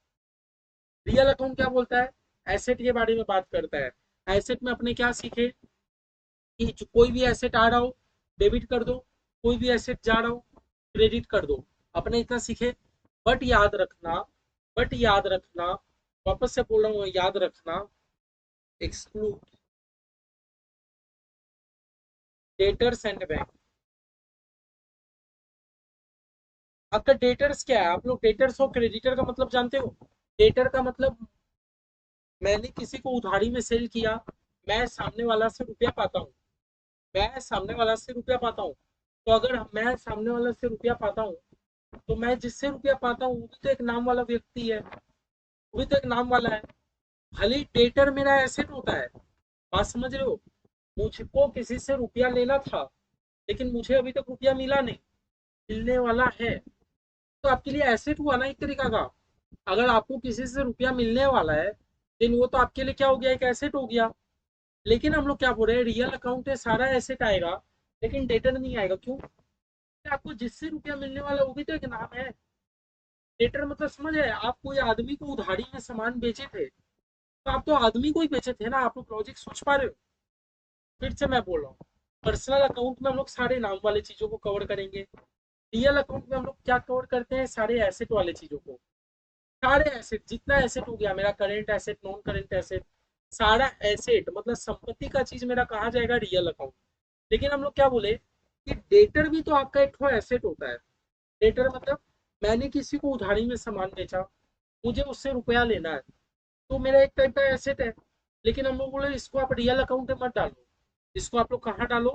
रियल अकाउंट क्या बोलता है? एसेट के बारे में बात करता है। एसेट में अपने क्या सीखे कि कोई भी एसेट आ रहा हो डेबिट कर दो, कोई भी एसेट जा रहा हो क्रेडिट कर दो। अपने इतना सीखे। बट याद रखना, बट याद रखना, वापस से बोल रहा हूँ, याद रखना, एक्सक्लूड डेटर्स एंड बैंक। आपका डेटर्स क्या है? आप लोग डेटर्स हो, क्रेडिटर का मतलब जानते हो? डेटर का मतलब, मैंने किसी को उधारी में सेल किया, मैं सामने वाला से रुपया पाता हूँ। मैं सामने वाला से रुपया पाता हूँ। तो अगर मैं सामने वाला से रुपया पाता हूँ, तो मैं जिससे रुपया पाता हूँ वो भी तो एक नाम वाला व्यक्ति है, वो भी तो एक नाम वाला है। भले ही डेटर मेरा एसेट होता है, बात समझ रहे हो? मुझको किसी से रुपया लेना था, लेकिन मुझे अभी तक रुपया मिला नहीं, मिलने वाला है। तो आपके लिए एसेट हुआ ना एक तरीका का। अगर आपको किसी से रुपया मिलने वाला है, देन वो तो आपके लिए क्या हो गया? एक एसेट हो गया। लेकिन हम लोग क्या बोल रहे हैं? रियल अकाउंट है, सारा एसेट आएगा लेकिन डेटर नहीं आएगा। क्यों? आपको जिससे रुपया मिलने वाला वो भी तो एक नाम है। डेटर मतलब समझ है? आप कोई आदमी को उधारी में सामान बेचे थे, तो आप तो आदमी को ही बेचे थे ना। आप लोग लॉजिक सोच पा रहे हो? फिर से मैं बोल रहा हूँ, पर्सनल अकाउंट में हम लोग सारे नाम वाले चीजों को कवर करेंगे। रियल अकाउंट में हम लोग क्या कवर करते हैं? सारे एसेट वाले चीजों को। सारे एसेट, जितना एसेट हो गया मेरा, current asset, non current asset, सारा एसेट मतलब संपत्ति का चीज मेरा कहा जाएगा रियल अकाउंट। लेकिन हम लोग क्या बोले कि डेटर भी तो आपका एक एसेट होता है। डेटर मतलब मैंने किसी को उधारी में सामान बेचा, मुझे उससे रुपया लेना है, तो मेरा एक टाइप का एसेट है। लेकिन हम लोग बोले इसको आप रियल अकाउंट में मत डालो, इसको आप लोग कहाँ डालो?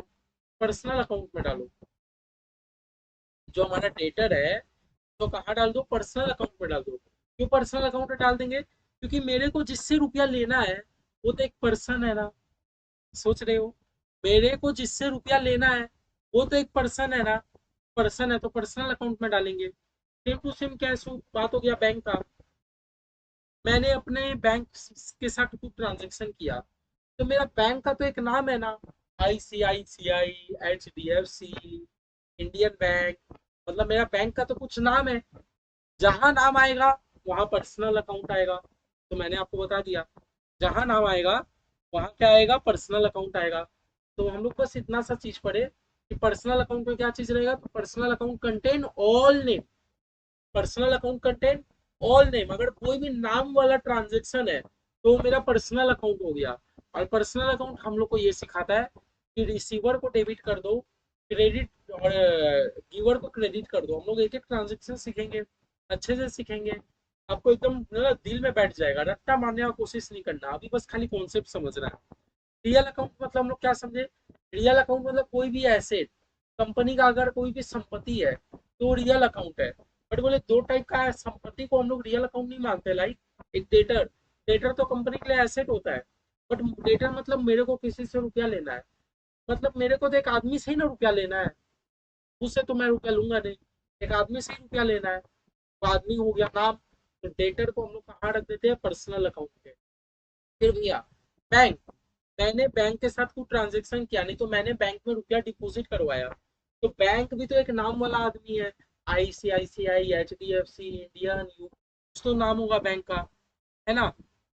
पर्सनल अकाउंट में डालो। जो हमारा डेटर है तो कहाँ डाल दो? पर्सनल अकाउंट में डाल दो। क्यों पर्सनल अकाउंट में डाल देंगे? क्योंकि मेरे को जिससे रुपया लेना है वो तो एक पर्सन है ना। सोच रहे हो? मेरे को जिससे रुपया लेना है वो तो एक पर्सन है ना। पर्सन है तो पर्सनल अकाउंट में डालेंगे। सेम टू सेम कैश बात हो गया बैंक का। मैंने अपने बैंक के साथ कुछ ट्रांजेक्शन किया, तो मेरा बैंक का तो एक नाम है ना। ICICI, HDFC, इंडियन बैंक, मतलब मेरा बैंक का तो कुछ नाम है। जहां नाम आएगा वहां पर्सनल अकाउंट आएगा। तो मैंने आपको बता दिया, जहां नाम आएगा वहां क्या आएगा? पर्सनल अकाउंट आएगा। तो हम लोग बस इतना सा चीज पढ़े कि पर्सनल अकाउंट में क्या चीज रहेगा। तो personal account contain all name. Personal account contain all name. अगर कोई भी नाम वाला ट्रांजेक्शन है तो मेरा पर्सनल अकाउंट हो गया। और पर्सनल अकाउंट हम लोग को ये सिखाता है कि रिसीवर को डेबिट कर दो, क्रेडिट और गिवर को क्रेडिट कर दो। हम लोग एक एक ट्रांजेक्शन सीखेंगे, अच्छे से सीखेंगे। आपको एकदम ना दिल में बैठ जाएगा, रट्टा मारने का कोशिश नहीं करना, अभी बस खाली कॉन्सेप्ट समझना है। रियल अकाउंट मतलब हम लोग क्या समझे, रियल अकाउंट मतलब कोई भी एसेट, कंपनी का अगर कोई भी संपत्ति है तो रियल अकाउंट है। बट बोले दो टाइप का है, संपत्ति को हम लोग रियल अकाउंट नहीं मानते। लाइक एक डेटर, डेटर तो कंपनी के लिए एसेट होता है, बट डेटर मतलब मेरे को किसी से रुपया लेना है, मतलब मेरे को तो एक आदमी से ही ना रुपया लेना है, उससे तो मैं रुपया लूंगा नहीं, एक आदमी से ही रुपया लेना है, तो आदमी हो गया नाम। तो डेटर को हम लोग कहाँ रख देते हैं, पर्सनल अकाउंट पे। फिर भैया बैंक, मैंने बैंक के साथ कुछ ट्रांजेक्शन किया, नहीं तो मैंने बैंक में रुपया डिपॉजिट करवाया, तो बैंक भी तो एक नाम वाला आदमी है, आईसीआईसीआई, एचडीएफसी, इंडियन यू, कुछ तो नाम होगा बैंक का, है ना।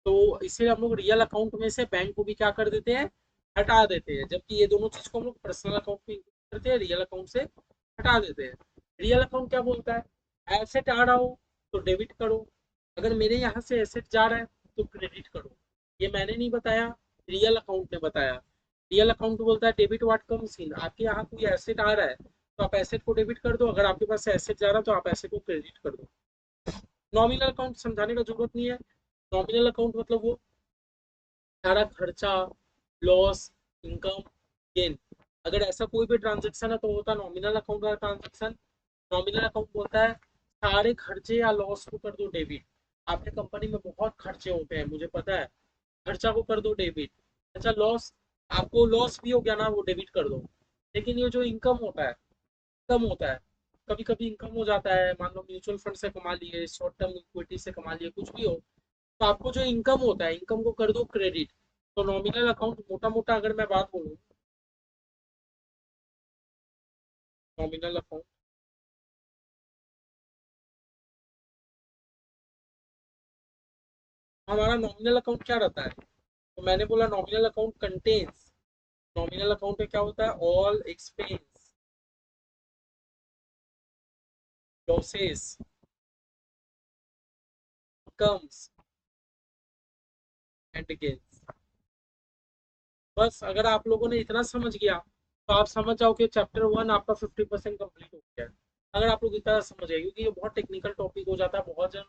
तो इससे हम लोग रियल अकाउंट में से बैंक को भी क्या कर देते हैं, हटा देते हैं, जबकि ये दोनों चीज को हम लोग पर्सनल अकाउंट में include करते हैं, रियल अकाउंट से हटा देते हैं। रियल अकाउंट क्या बोलता है, एसेट आ रहा हो तो डेबिट करो, अगर मेरे यहाँ से एसेट जा रहा है तो क्रेडिट करो। ये मैंने नहीं बताया, रियल अकाउंट ने बताया। रियल अकाउंट बोलता है डेबिट व्हाट कम्स इन, आपके यहाँ कोई एसेट आ रहा है तो आप एसेट को डेबिट कर दो, अगर आपके पास से एसेट जा रहा है तो आप एसेट को क्रेडिट कर दो। नॉमिनल अकाउंट समझाने का जरूरत नहीं है। नॉमिनल अकाउंट मतलब वो सारा खर्चा, लॉस, इनकम, गेन, अगर ऐसा कोई भी ट्रांजेक्शन है तो होता है नॉमिनल अकाउंट का ट्रांजेक्शन। नॉमिनल अकाउंट बोलता है सारे खर्चे या लॉस को कर दो डेबिट, आपके कंपनी में बहुत खर्चे होते हैं मुझे पता है, खर्चा को कर दो डेबिट। अच्छा लॉस, आपको लॉस भी हो गया ना, वो डेबिट कर दो। लेकिन ये जो इनकम होता है, कम होता है, कभी कभी इनकम हो जाता है, मान लो म्यूचुअल फंड से कमा लिए, शॉर्ट टर्म इक्विटी से कमा लिए, कुछ भी हो, तो आपको जो इनकम होता है इनकम को कर दो क्रेडिट। तो नॉमिनल अकाउंट मोटा मोटा अगर मैं बात बोलूँ, नॉमिनल अकाउंट, हमारा नॉमिनल अकाउंट क्या रहता है, तो मैंने बोला nominal account contains, nominal account में क्या होता है, all expense, losses, incomes and gains. बस अगर आप लोगों ने इतना समझ गया तो आप समझ जाओ कि चैप्टर 1 आपका 50% कंप्लीट हो गया है। अगर आप लोग इतना समझ गए, क्योंकि ये बहुत टेक्निकल टॉपिक हो जाता है, बहुत जन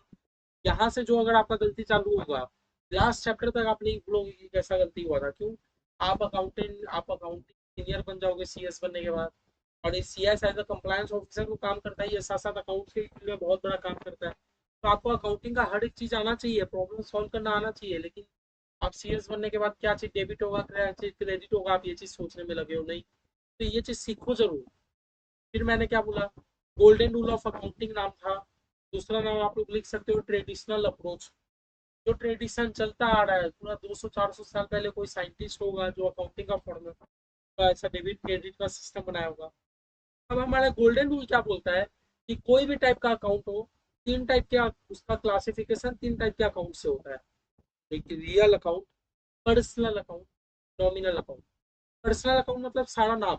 यहाँ से जो अगर आपका गलती चालू होगा, लास्ट चैप्टर तक आप नहीं भूलोगे कि कैसा गलती हुआ था, क्यों, आप अकाउंटिंग इंजीनियर बन जाओगे सीएस बनने के बाद, और ये CS as a compliance officer को काम करता है, ये साथ साथ अकाउंट के फील्ड में बहुत बड़ा काम करता है। तो आपको अकाउंटिंग का हर एक चीज आना चाहिए, प्रॉब्लम सॉल्व करना आना चाहिए, लेकिन आप सीएस बनने के बाद क्या चीज डेबिट होगा, क्या चीज क्रेडिट होगा, आप ये चीज सोचने में लगे हो, नहीं, तो ये चीज सीखो जरूर। फिर मैंने क्या बोला, गोल्डन रूल ऑफ अकाउंटिंग नाम था, दूसरा नाम आप लोग लिख सकते हो ट्रेडिशनल अप्रोच। जो ट्रेडिशन चलता आ रहा है पूरा 200-400 साल पहले, कोई साइंटिस्ट होगा जो अकाउंटिंग का फॉर्मूला ऐसा डेबिट क्रेडिट का सिस्टम बनाया होगा। अब हमारा गोल्डन रूल क्या बोलता है कि कोई भी टाइप का अकाउंट हो, तीन टाइप के उसका क्लासिफिकेशन तीन टाइप के अकाउंट से होता है। एक real account, personal account, nominal account. Personal account मतलब सारा नाम,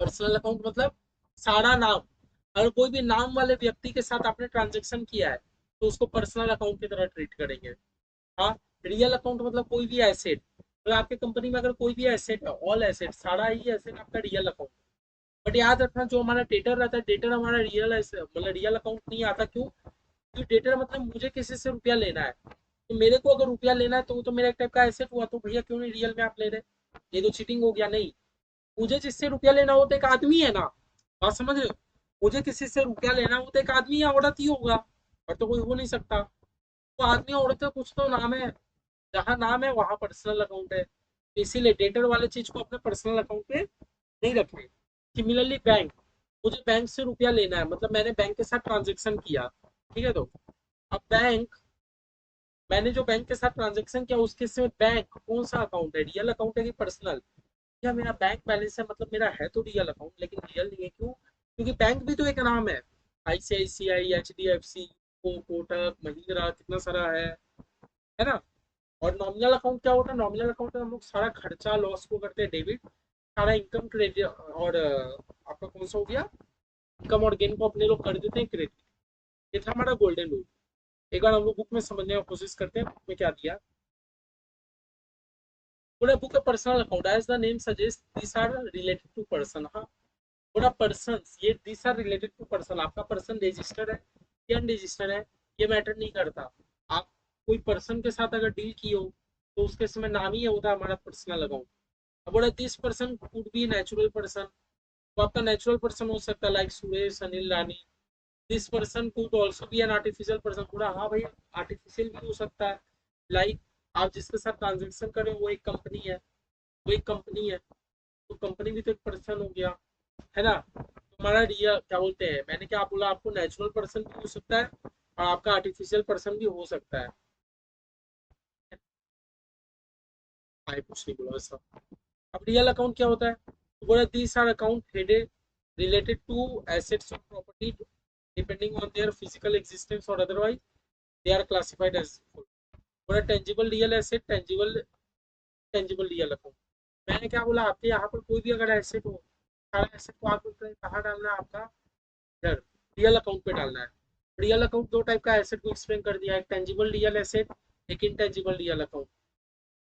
पर्सनल अकाउंट मतलब सारा नाम, अगर कोई भी नाम वाले व्यक्ति के साथ आपने ट्रांजेक्शन किया है तो उसको पर्सनल अकाउंट की तरह ट्रीट करेंगे। हाँ, रियल अकाउंट मतलब कोई भी एसेट, अगर आपके कंपनी में अगर कोई भी एसेट है, ऑल एसेट, सारा ही एसेट आपका रियल अकाउंट। बट याद रखना जो हमारा डेटर रहता है, डेटर हमारा रियल मतलब रियल अकाउंट नहीं आता, क्यों, क्योंकि डेटर मतलब मुझे किसी से रुपया लेना है, तो मेरे को अगर रुपया लेना है तो वो तो मेरा एक टाइप का एसेट हुआ, तो भैया क्यों नहीं रियल में आप ले रहे, ये तो चीटिंग हो गया। नहीं, मुझे जिससे रुपया लेना हो तो एक आदमी है ना, बात समझ रहे हो, मुझे किसी से रुपया लेना हो तो एक आदमी या औरत ही होगा, और तो कोई हो नहीं सकता। तो आदमी और औरत का कुछ तो नाम है, जहाँ नाम है वहां पर्सनल अकाउंट है, तो इसीलिए डेटर वाले चीज को अपने पर्सनल अकाउंट पे नहीं रखने। सिमिलरली बैंक, मुझे बैंक से रुपया लेना है, मतलब मैंने बैंक के साथ ट्रांजेक्शन किया, ठीक है, तो अब बैंक, मैंने जो बैंक के साथ ट्रांजेक्शन किया उसके से बैंक कौन सा अकाउंट है, रियल अकाउंट है कि पर्सनल, या मेरा बैंक बैलेंस है, मतलब मेरा है तो रियल अकाउंट लेकिन रियल नहीं है, क्यों, क्योंकि बैंक भी तो एक नाम है, आईसीआईसीआई, एचडीएफसी, कोटक महिंद्रा, कितना सारा है ना। और नॉमिनल अकाउंट क्या होता है, नॉमिनल अकाउंट में हम लोग सारा खर्चा लॉस को करते हैं डेबिट, सारा इनकम क्रेडिट, और आपका कौन सा हो गया, इनकम और गेन को अपने लोग कर देते हैं क्रेडिट। ये था हमारा गोल्डन रूल। एक बार हम लोग बुक में समझने की कोशिश करते हैं, बुक में क्या दिया, पूरा बुक है personal account, as the name suggest this are related to person. हाँ, पूरा पर्सन, ये this are related to person, आपका पर्सन रजिस्टर है या अनरजिस्टर्ड है ये मैटर नहीं करता। आप कोई पर्सन के साथ अगर डील की हो तो उसके समय नाम ही होता है हमारा पर्सनल अकाउंट। अब बोला this person could be natural person, तो आपका नेचुरल पर्सन हो सकता है like Suresh, Anil, Rani. This person could also be an artificial person, पूरा हाँ भाई आर्टिफिशियल भी हो सकता है। लाइक आप जिसके साथ ट्रांजेक्शन कर रहे हो वो एक कंपनी है, वो एक कंपनी है, तो कंपनी भी तो एक पर्सन हो गया, है ना। हमारा रियल क्या बोलते हैं, मैंने क्या बोला आपको, नेचुरल पर्सन भी हो सकता है और आपका आर्टिफिशियल पर्सन भी हो सकता है। आए कुछ नहीं बोला ऐसा। अब रियल अकाउंट क्या होता है, तो बोला these are account headed related to assets और property depending on their physical existence और otherwise they are classified as बोला tangible real asset, tangible tangible real account. मैंने क्या बोला, आपके यहाँ पर कोई भी अगर एसेट हो, सारा एसेट को आपको कहाँ डालना है, आपका इधर रियल अकाउंट पे डालना है। रियल अकाउंट दो टाइप का एसेट को एक्सप्लेन कर दिया है, टेंजिबल रियल एसेट, एक इनटेंजिबल रियल अकाउंट।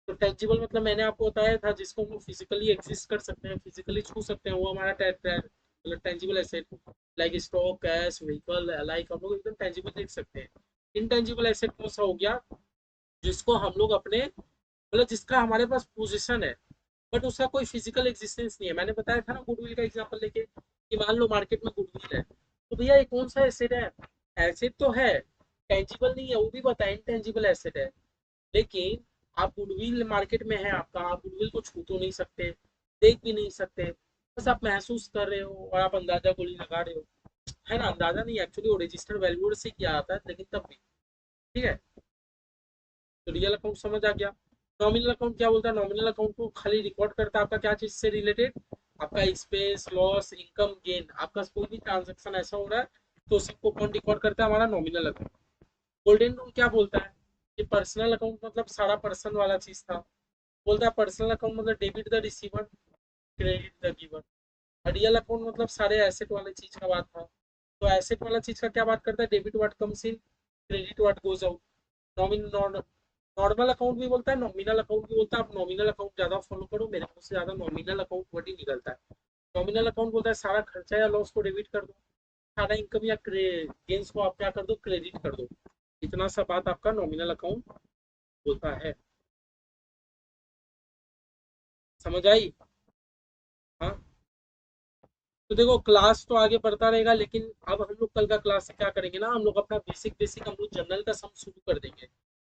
तो टेंजिबल मतलब मैंने आपको बताया था जिसको हम फिजिकली एग्जिस्ट कर सकते हैं, फिजिकली छू सकते हैं, वो हमारा मतलब tangible asset. Like stock, cash, vehicle, like हम लोग एकदम टेंजिबल देख सकते हैं। इनटेंजिबल एसेट कौन सा हो गया, जिसको हम लोग अपने मतलब जिसका हमारे पास पोजीशन है बट उसका कोई फिजिकल एग्जिस्टेंस नहीं है। मैंने बताया था ना गुडविल का एग्जांपल लेके, कि मान लो मार्केट में गुडविल है, तो भैया ये कौन सा एसेट है, एसेट तो है, टेंजिबल नहीं है, वो भी बताया इनटेंजिबल एसेट है। लेकिन आप गुडविल मार्केट में है आपका, आप गुडविल को छू तो नहीं सकते, देख भी नहीं सकते, बस आप महसूस कर रहे हो और आप अंदाजा गोली लगा रहे हो, है ना। अंदाजा नहीं, एक्चुअली वो रजिस्टर्ड वैल्यू से किया जाता है, लेकिन तब भी ठीक है। तो रियल अकाउंट समझ आ गया। नॉमिनल अकाउंट क्या बोलता है, नॉमिनल अकाउंट को खाली रिकॉर्ड करता है आपका क्या चीज से रिलेटेड, आपका एक्सपेंस, लॉस, इनकम, गेन, आपका कोई भी ट्रांजेक्शन ऐसा हो रहा है तो सबको कौन रिकॉर्ड करता है, हमारा नॉमिनल अकाउंट। गोल्डन रूल क्या बोलता है, कि पर्सनल अकाउंट मतलब सारा पर्सन वाला चीज था, बोलता है पर्सनल अकाउंट मतलब debit the receiver, credit the giver. Real account मतलब सारे एसेट वाले चीज का बात था, तो एसेट वाला चीज का क्या बात करता है, debit what comes in, credit what goes out. नॉमिन नॉर्मल अकाउंट भी बोलता है, नॉमिनल अकाउंट भी बोलता है। आप नॉमिनल अकाउंट ज्यादा फॉलो करो, मेरे को से ज्यादा नॉमिनल अकाउंट वर्ड ही निकलता है। नॉमिनल अकाउंट बोलता है सारा खर्चा या लॉस को डेबिट कर दो, सारा इनकम या गेन्स को आप क्या कर दो, क्रेडिट कर दो। इतना सा बात आपका नॉमिनल अकाउंट बोलता है। समझ आई। हाँ, तो देखो क्लास तो आगे बढ़ता रहेगा, लेकिन अब हम लोग कल का क्लास से क्या करेंगे ना, हम लोग अपना बेसिक बेसिक हम लोग जनरल का सम शुरू कर देंगे।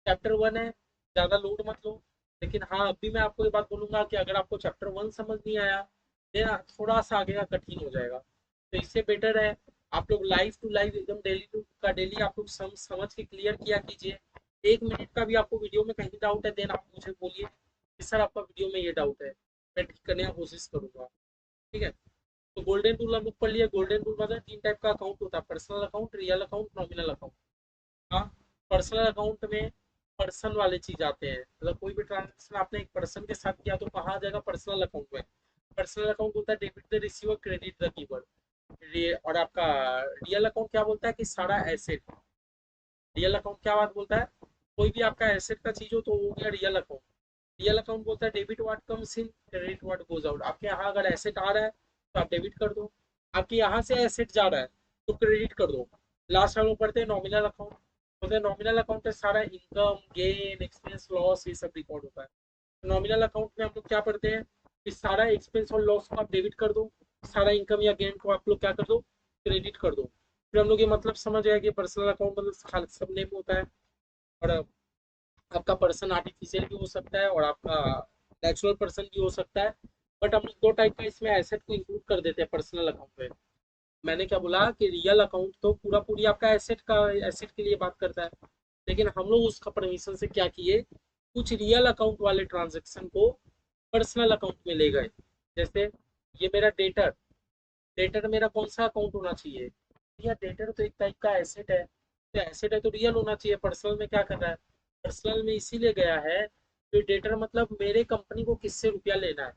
चैप्टर वन है, ज्यादा लोड मत लो। लेकिन हाँ अभी मैं आपको ये बात बोलूंगा कि अगर आपको चैप्टर वन समझ नहीं आया, देन थोड़ा सा आगे का कठिन हो जाएगा। तो इससे बेटर है आप लोग लाइव टू लाइव एकदम डेली टू का डेली आप लोग समझ के क्लियर किया कीजिए। 1 मिनट का भी आपको वीडियो में कहीं डाउट है, देन आप मुझे बोलिए कि सर आपका वीडियो में ये डाउट है, मैं ठीक करने की कोशिश करूंगा। ठीक है। तो गोल्डन रूल हम लोग पढ़ लिया। गोल्डन रूल मतलब 3 टाइप का अकाउंट होता है, personal account, real account, nominal account. हाँ, पर्सनल अकाउंट में पर्सन वाले चीज आते हैं, मतलब कोई भी ट्रांजेक्शन आपने एक पर्सन के साथ किया तो कहाँ आ जाएगा, पर्सनल अकाउंट में। पर्सनल अकाउंट होता है debit the receiver, credit the giver. और आपका रियल अकाउंट क्या बोलता है, कि सारा एसेट। रियल अकाउंट क्या बात बोलता है, कोई भी आपका एसेट का चीज हो तो वो हो गया रियल अकाउंट। रियल अकाउंट बोलता है debit what comes in, credit what goes out. आपके यहाँ अगर एसेट आ रहा है तो आप डेबिट कर दो, आपके यहाँ से एसेट जा रहा है तो क्रेडिट कर दो। लास्ट हम लोग पढ़ते हैं नॉमिनल अकाउंट। बोलते हैं नॉमिनल अकाउंट में सारा इनकम, गेन, एक्सपेंस, लॉस ये सब रिकॉर्ड होता है। नॉमिनल अकाउंट में हम लोग क्या पढ़ते हैं, कि सारा एक्सपेंस और लॉस को आप डेबिट कर दो, सारा इनकम या गेन को आप लोग क्या कर दो, क्रेडिट कर दो। फिर हम लोग ये मतलब समझ गए कि पर्सनल अकाउंट मतलब सब नेम होता है। और आपका पर्सन आर्टिफिशियल भी हो सकता है और आपका नेचुरल पर्सन भी हो सकता है। बट हम लोग दो टाइप का इसमें एसेट को इंक्लूड कर देते हैं पर्सनल अकाउंट में। मैंने क्या बोला कि रियल अकाउंट तो पूरा पूरी आपका एसेट का, एसेट के लिए बात करता है, लेकिन हम लोग उसका परमिशन से क्या किए, कुछ रियल अकाउंट वाले ट्रांजेक्शन को पर्सनल अकाउंट में ले गए। जैसे ये मेरा डेटर, डेटर मेरा कौन सा अकाउंट होना चाहिए, या डेटर तो एक टाइप का एसेट है, तो एसेट है तो रियल होना चाहिए। पर्सनल में क्या कर रहा है, पर्सनल में इसीलिए गया है कि डेटर मतलब मेरे कंपनी को किससे रुपया लेना है।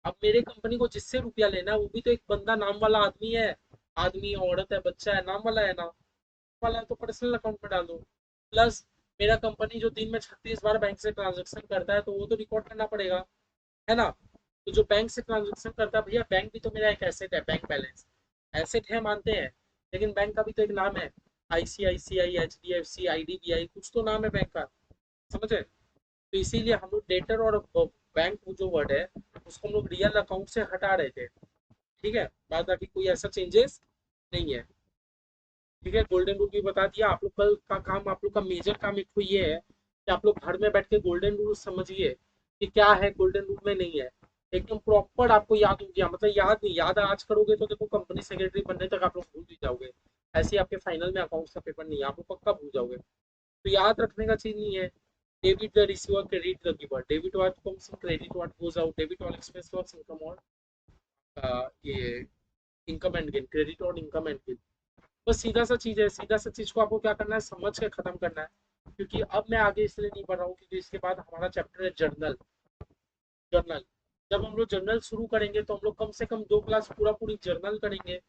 अब मेरे कंपनी को जिससे रुपया लेना है वो भी तो एक बंदा नाम वाला आदमी है, आदमी औरत है बच्चा है, नाम वाला है ना, वाला है तो पर्सनल अकाउंट में डाल दो। प्लस मेरा कंपनी जो दिन में 36 बार बैंक से ट्रांजेक्शन करता है तो वो तो रिकॉर्ड करना पड़ेगा, है ना। तो जो बैंक से ट्रांजेक्शन करता है, भैया बैंक भी तो मेरा एक एसेट है, बैंक बैलेंस एसेट है मानते हैं, लेकिन बैंक का भी तो एक नाम है, आईसीआईसीआई, एचडीएफसी, आईडीबीआई, कुछ तो नाम है बैंक का। समझे? तो इसीलिए हम लोग डेटर और बैंक जो वर्ड है उसको हम लोग रियल अकाउंट से हटा रहे थे। ठीक है, बाद बाकी कोई ऐसा चेंजेस नहीं है। ठीक है, गोल्डन रूल भी बता दिया। आप लोग कल का काम, आप लोग का मेजर काम एक तो ये है कि आप लोग घर में बैठ के गोल्डन रूल समझिए कि क्या है गोल्डन रूल में नहीं है। एकदम प्रॉपर आपको याद हो गया, मतलब याद नहीं, याद आज करोगे तो देखो कंपनी सेक्रेटरी बनने तक आप लोग भूल भी जाओगे। ऐसे ही आपके फाइनल में अकाउंट्स का पेपर नहीं है, आप लोग पक्का भूल जाओगे। तो याद रखने का चीज नहीं है। Debit the receiver, credit the giver, debit what comes in, credit what goes out, debit all expense what's income और ये इनकम एंड गेन, क्रेडिट और इनकम एंड गेन। बस सीधा सा चीज है, सीधा सा चीज को आपको क्या करना है, समझ के खत्म करना है। क्योंकि अब मैं आगे इसलिए नहीं बढ़ रहा हूँ क्योंकि इसके बाद हमारा चैप्टर है जर्नल। जर्नल, जब हम लोग जर्नल शुरू करेंगे तो हम लोग कम से कम 2 क्लास पूरा पूरी जर्नल करेंगे।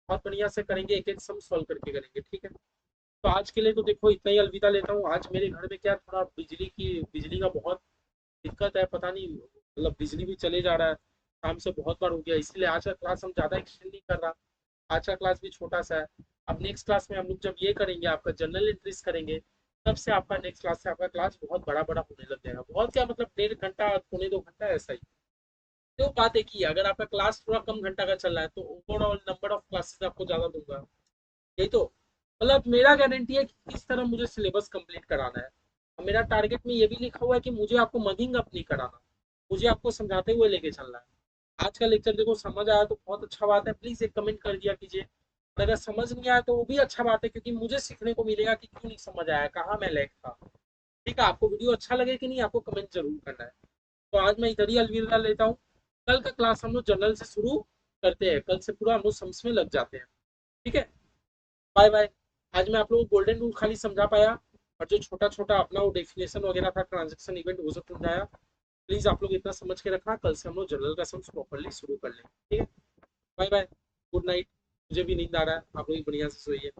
बहुत बढ़िया से करेंगे, एक एक सम सॉल्व करके करेंगे। ठीक है, तो आज के लिए तो देखो इतना ही, अलविदा लेता हूँ। आज मेरे घर में क्या थोड़ा बिजली का बहुत दिक्कत है, पता नहीं, मतलब बिजली भी चले जा रहा है, काम से बहुत बार हो गया, इसलिए आज का क्लास हम ज्यादा एक्सटेंड नहीं कर रहा। आज का क्लास भी छोटा सा है। अब नेक्स्ट क्लास में हम लोग जब ये करेंगे, आपका जनरल एंट्रीज करेंगे, तब से आपका नेक्स्ट क्लास से आपका क्लास बहुत बड़ा बड़ा होने लग जाएगा। बहुत क्या, मतलब 1.5 घंटा, 1.25 घंटा ऐसा ही। तो बात एक ही है, अगर आपका क्लास थोड़ा कम घंटा का चल रहा है तो ओवरऑल नंबर ऑफ क्लासेस आपको ज्यादा दूंगा। यही तो, मतलब मेरा गारंटी है कि किस तरह मुझे सिलेबस कंप्लीट कराना है। और मेरा टारगेट में ये भी लिखा हुआ है कि मुझे आपको मगिंग अप नहीं कराना, मुझे आपको समझाते हुए लेके चलना है। आज का लेक्चर देखो समझ आया तो बहुत अच्छा बात है, प्लीज एक कमेंट कर दिया कीजिए। और अगर समझ नहीं आया तो वो भी अच्छा बात है, क्योंकि मुझे सीखने को मिलेगा कि क्यों नहीं समझ आया, कहाँ मैं लैग था। ठीक है, आपको वीडियो अच्छा लगे कि नहीं, आपको कमेंट जरूर करना है। तो आज मैं इधर ही अलविदा लेता हूँ। कल का क्लास हम लोग जनरल से शुरू करते हैं, कल से पूरा हम लोग सम्स में लग जाते हैं। ठीक है, बाय बाय। आज मैं आप लोगों को गोल्डन रूल खाली समझा पाया, और जो छोटा छोटा अपना वो डेफिनेशन वगैरह था, ट्रांजेक्शन इवेंट, वो सब समझाया। प्लीज आप लोग इतना समझ के रखना, कल से हम लोग जनरल का सम्स प्रॉपरली शुरू कर लेंगे। ठीक है, बाय बाय, गुड नाइट। मुझे भी नींद आ रहा है, आप लोग भी बढ़िया से सोइए।